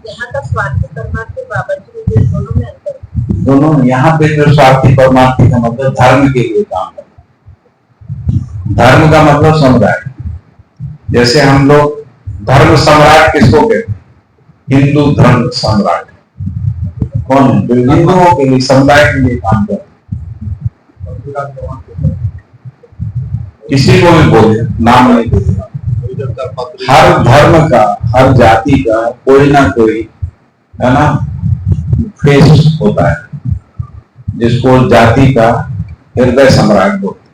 यहाँ का स्वार्थी परमार्थी बाबा जी दोनों में अंतर है। दोनों यहाँ पे जो स्वार्थी परमार्थी का मतलब धर्म के लिए काम करना। धर्म का मतलब समुदाय। जैसे हम लोग धर्म सम्राट किसको कहते हैं? हिंदू धर्म सम्राट कौन है? जो हिंदुओं के लिए, समुदाय के लिए काम करते, किसी को भी बोले, नाम नहीं बोले। हर धर्म का, हर जाति का कोई ना कोई, है ना, फेस होता है, जिसको जाति का हृदय सम्राट बोलते,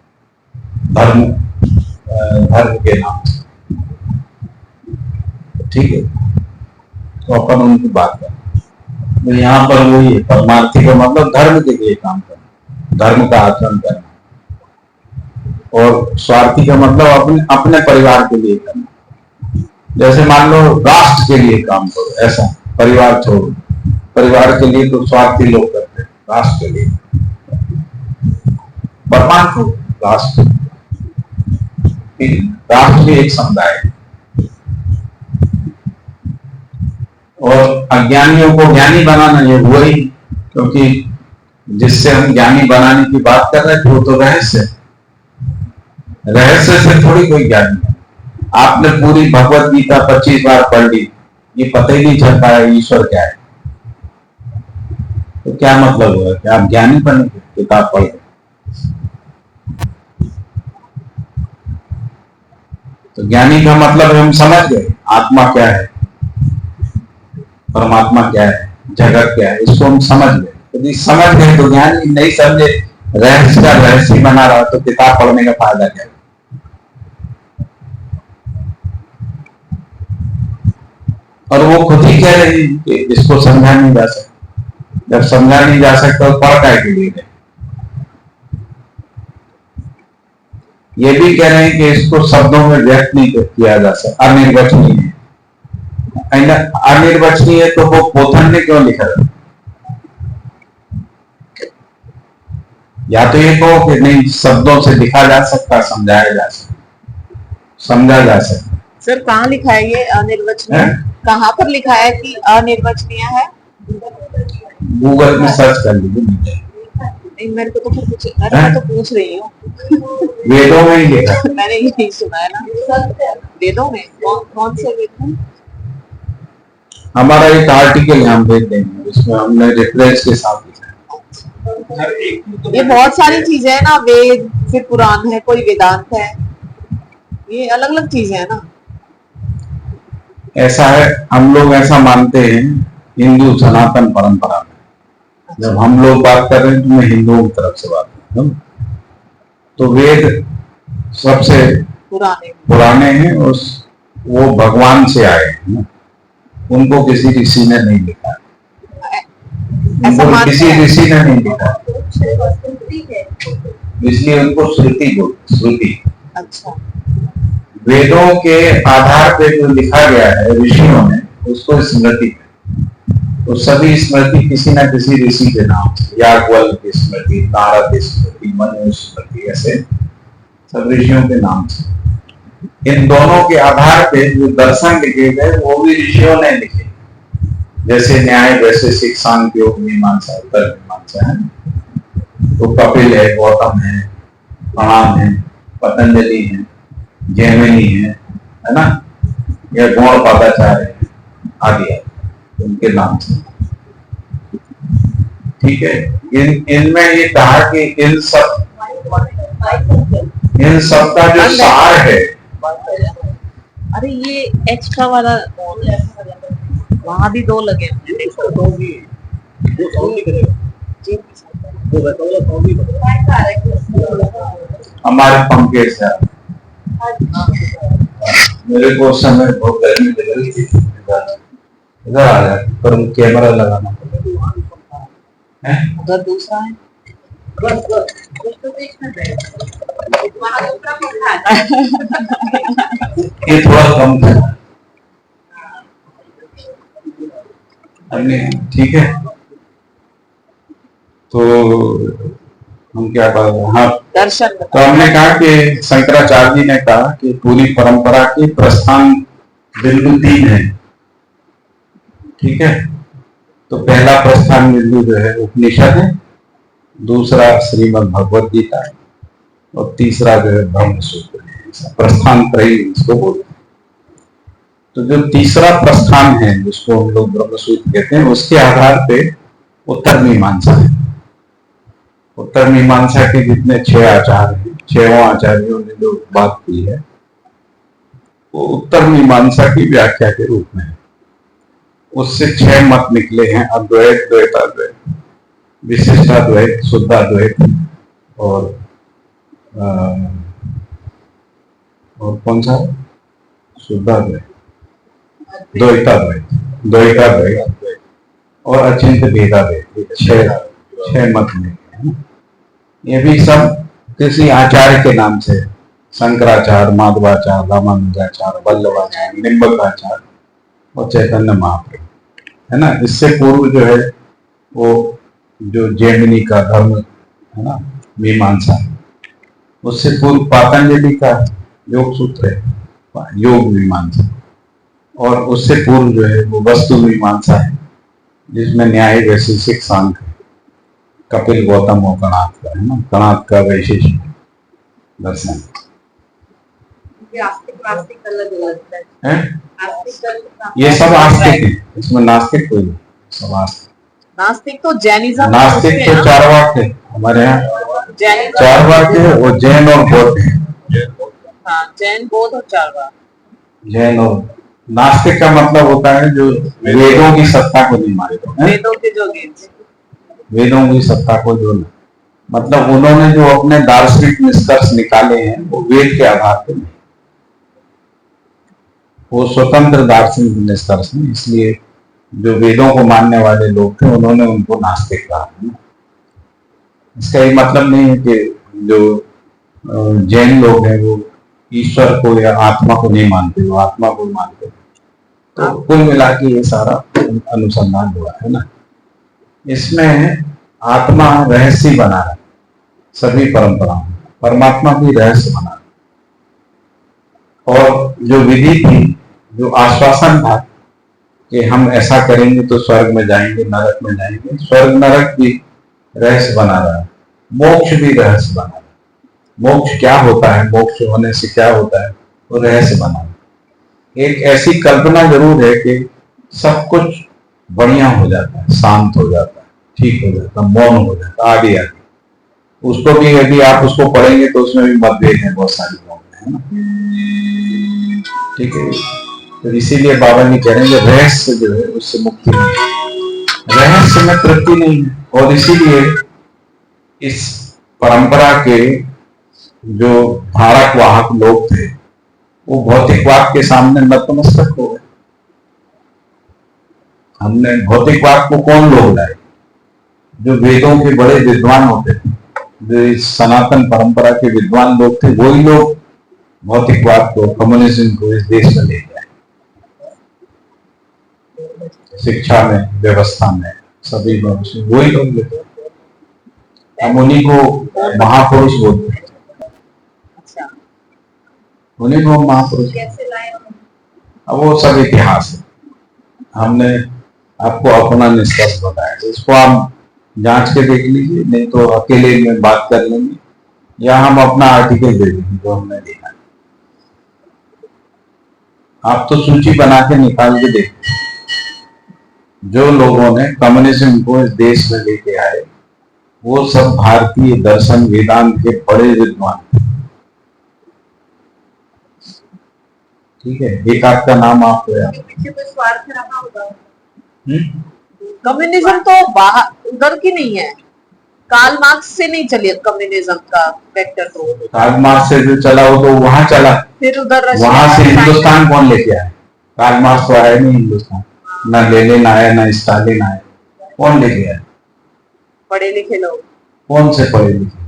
धर्म के नाम से। ठीक है, तो अपन उनकी बात करें। तो यहाँ पर वही है, परमार्थी का मतलब धर्म के लिए काम करना, धर्म का आचरण करना। और स्वार्थी का मतलब अपने परिवार के लिए करना। जैसे मान लो राष्ट्र के लिए काम करो, ऐसा परिवार छोड़ो। परिवार के लिए तो स्वार्थी लोग करते हैं, राष्ट्र के लिए परमार्थ हो। राष्ट्र भी एक समुदाय है। और अज्ञानियों को ज्ञानी बनाना ये हुआ ही, क्योंकि जिससे हम ज्ञानी बनाने की बात कर रहे थे वो तो रहस्य से थोड़ी कोई ज्ञान है। आपने पूरी भगवत गीता 25 बार पढ़ ली, ये पता ही नहीं चल पाया ईश्वर क्या है, तो क्या मतलब हुआ कि आप ज्ञानी बने? किताब पढ़, तो ज्ञानी का मतलब हम समझ गए आत्मा क्या है, परमात्मा क्या है, जगत क्या है, इसको हम समझ गए। यदि समझ गए तो ज्ञानी, नहीं समझे रहस्य का रहस्य बना रहा तो किताब पढ़ने का फायदा क्या? और वो खुद ही कह रही कि इसको समझा नहीं जा सकता। जब समझा नहीं जा सकता तो पढ़ काय के लिए? ये भी कह रहे हैं कि इसको शब्दों में व्यक्त नहीं किया जा सकता, अनिर्वचनीय है। अनिर्वचनीय है तो वो पोथन ने क्यों लिखा? या तो ये कहो कि नहीं, शब्दों से लिखा जा सकता, समझाया जा सकता, समझा जा सकता। सर कहाँ लिखा है ये अनिर्वचनीय? कहाँ पर लिखा है कि अनिर्वचनीय है? गूगल में सर्च कर लीजिए। मेरे को तो फिर कुछ, मैं तो पूछ रही हूँ। वेदों में ही लिखा। मैंने ये नहीं सुना है ना। वेदों में कौन से वेद में? हमारा एक आर्टिकल यहाँ भेज देंगे, उसमें हमने रेफरेंस के साथ लिखा है। ये बहुत सारी चीजें है ना, वेद, फिर पुराण है, कोई वेदांत है, ये अलग अलग चीजें है ना। ऐसा है, हम लोग ऐसा मानते हैं हिंदू सनातन परंपरा में। जब हम लोग बात कर रहे हैं तो मैं हिंदुओं की तरफ से बात कर रहा हूँ। तो वेद सबसे पुराने हैं, वो भगवान से आए हैं। उनको किसी ऋषि ने नहीं लिखा, ऐसा उनको मानते किसी हैं? ऋषि ने नहीं लिखा, संस्कृति है। इसलिए उनको श्रुति बोलते, श्रुति। अच्छा, वेदों के आधार पे जो लिखा गया है ऋषियों ने, उसको स्मृति है। तो सभी स्मृति किसी न किसी ऋषि के नाम, याज्ञवल्क्य की स्मृति, नारद की स्मृति, मनु स्मृति, ऐसे सब ऋषियों के नाम से। इन दोनों के आधार पे जो दर्शन लिखे गए वो भी ऋषियों ने लिखे, जैसे न्याय, वैशेषिक, सांख्य, योग, मीमांसा, उत्तर मीमांसा है। तो कपिल है, गौतम है, प्रणाम है, पतंजलि है, जैमिनी है ना, या गौड़पादाचार्य है, आदि उनके नाम से। ठीक है, इनमें ये कहा कि इन सब का जो सार है, अरे ये एक्स्ट्रा वाला वहां भी 2 लगे हुए हैं, देखो। हमारे पंखे से मेरे को उस समय बहुत गर्मी लग रही थी, इधर आ जाए पर कैमरा लगाना है। उधर दूसरा है। ये थोड़ा कम था हमने, ठीक है। तो हम क्या कर रहे हैं, हाँ, दर्शन तो हमने कहा कि शंकराचार्य जी ने कहा कि पूरी परंपरा की प्रस्थान बिंदु 3 है। ठीक है, तो पहला प्रस्थान बिंदु जो है उपनिषद है, दूसरा श्रीमद् भगवद गीता है, और तीसरा जो है ब्रह्म सूत्र है। प्रस्थान त्रयी इसको बोलते हैं। तो जो तीसरा प्रस्थान है जिसको हम लोग ब्रह्म सूत्र कहते हैं, उसके आधार पे उत्तर मीमांसा है। उत्तर मीमांसा के जितने 6 आचार्य हैं, 6 आचार्यों ने जो बात की है वो उत्तर मीमांसा की व्याख्या के रूप में है। उससे 6 मत निकले हैं, अद्वैत, द्वैताद्वैत, विशिष्टाद्वैत, शुद्धाद्वैत और कौन सा, शुद्धाद्वैत, द्वैताद्वैत, द्वैताद्वैत और अचिंत्य भेदाद्वैत। 6 मत निकले हैं। ये भी सब किसी आचार्य के नाम से, शंकराचार्य, माधवाचार्य, रामानुजाचार्य, वल्लभाचार्य, निम्बकाचार्य और चैतन्य महाप्रभु, है ना। इससे पूर्व जो है वो जो जैमिनी का धर्म है ना, मीमांसा, उससे पूर्व पातंजलि का योग सूत्र है, योग मीमांसा, और उससे पूर्व जो है वो वस्तु मीमांसा है, जिसमें न्याय, वैशेषिक, सांख्य, कपिल, गौतम और कणाद का है ना, कणाद का वैशेषिक दर्शन है। ये सब आस्तिक है, इसमें नास्तिक कोई नहीं, सब आस्तिक। नास्तिक तो जैनिज्म, नास्तिक तो चारवाक है हमारे यहाँ, चारवाक है, वो जैन और बौद्ध है। हाँ, जैन, बौद्ध और चारवाक। जैन और नास्तिक का मतलब होता है जो वेदों की सत्ता को नहीं मानते हैं, वेदों के जो गेंद, वेदों की सत्ता को जो नहीं, मतलब उन्होंने जो अपने दार्शनिक निष्कर्ष निकाले हैं वो वेद के आधार पर नहीं, वो स्वतंत्र दार्शनिक निष्कर्ष नहीं। इसलिए जो वेदों को मानने वाले लोग थे उन्होंने उनको नास्तिक कहा है। इसका ये मतलब नहीं है कि जो जैन लोग हैं वो ईश्वर को या आत्मा को नहीं मानते, वो आत्मा को मानते। तो कुल मिला के ये सारा अनुसंधान हुआ है ना। इसमें आत्मा रहस्य बना है सभी परंपराओं, परमात्मा भी रहस्य बना है। और जो विधि थी, जो आश्वासन था कि हम ऐसा करेंगे तो स्वर्ग में जाएंगे, नरक में जाएंगे, स्वर्ग नरक भी रहस्य बना रहा है, मोक्ष भी रहस्य बना रहा है। मोक्ष क्या होता है, मोक्ष होने से क्या होता है, वो रहस्य बना है। एक ऐसी कल्पना जरूर है कि सब कुछ बढ़िया हो जाता है, शांत हो जाता है, ठीक हो जाता है, मौन हो जाता है, आदि आदि। उसको भी यदि आप उसको पढ़ेंगे तो उसमें भी मतभेद है बहुत सारी बातें, है ना। ठीक है, तो इसीलिए बाबा जी कह रहे हैं रहस्य जो है उससे मुक्ति नहीं, रहस्य में तृप्ति नहीं है। और इसीलिए इस परंपरा के जो धारक वाहक लोग थे वो भौतिकवाद के सामने नतमस्तक हो गए। हमने भौतिकवाद को कौन लोग लाए? जो वेदों के बड़े विद्वान होते थे, जो इस सनातन परंपरा के विद्वान लोग थे, वही लोग भौतिकवाद को, कम्युनिज्म को इस देश में ले गए। शिक्षा में, व्यवस्था में, सभी में वही लोग लेते हैं। हम उन्हीं को महापुरुष बोलते हैं, अच्छा, उन्हीं को हम महापुरुष। कैसे लाए हम? अब वो सब इतिहास है, हमने आपको अपना निष्कर्ष बताया, इसको आप जांच के देख लीजिए, नहीं तो अकेले में बात कर लेंगे या हम अपना आर्टिकल दे देंगे जो हमने देखा है। आप तो सूची बना के निकाल के देखिए, जो लोगों ने कम्युनिज्म को इस देश में लेके आए वो सब भारतीय दर्शन वेदांत के बड़े विद्वान। ठीक है, एक आध का नाम आपको याद है? पीछे कोई स्वार्थ रहा होगा। कम्युनिज्म तो बाहर उधर की नहीं है, कार्ल मार्क्स से नहीं चली कम्युनिज्म का वेक्टर। तो कार्ल मार्क्स से जो चला वो तो वहां चला, फिर उधर रशिया, वहां से चाइना- हिंदुस्तान कौन लेके आया? कार्ल मार्क्स तो आया नहीं हिंदुस्तान, ना लेनिन आया ना स्टालिन आया, कौन लेके आया? पढ़े लिखे लोग, कौन से पढ़े लिखे?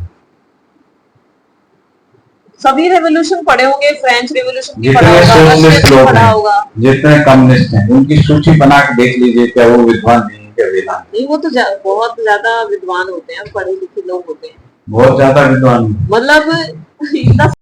सभी रेवोल्यूशन पढ़े होंगे, फ्रेंच रेवोल्यूशन भी जितने पढ़ा होगा, सोशलिस्ट रशियन भी लोग पढ़ा होगा। हैं, जितने कम्युनिस्ट हैं, उनकी सूची बना के देख लीजिए, क्या वो विद्वान नहीं है क्या वेदांत? नहीं, वो तो बहुत ज्यादा विद्वान होते हैं, पढ़े लिखे लोग होते हैं, बहुत ज्यादा विद्वान। मतलब इतना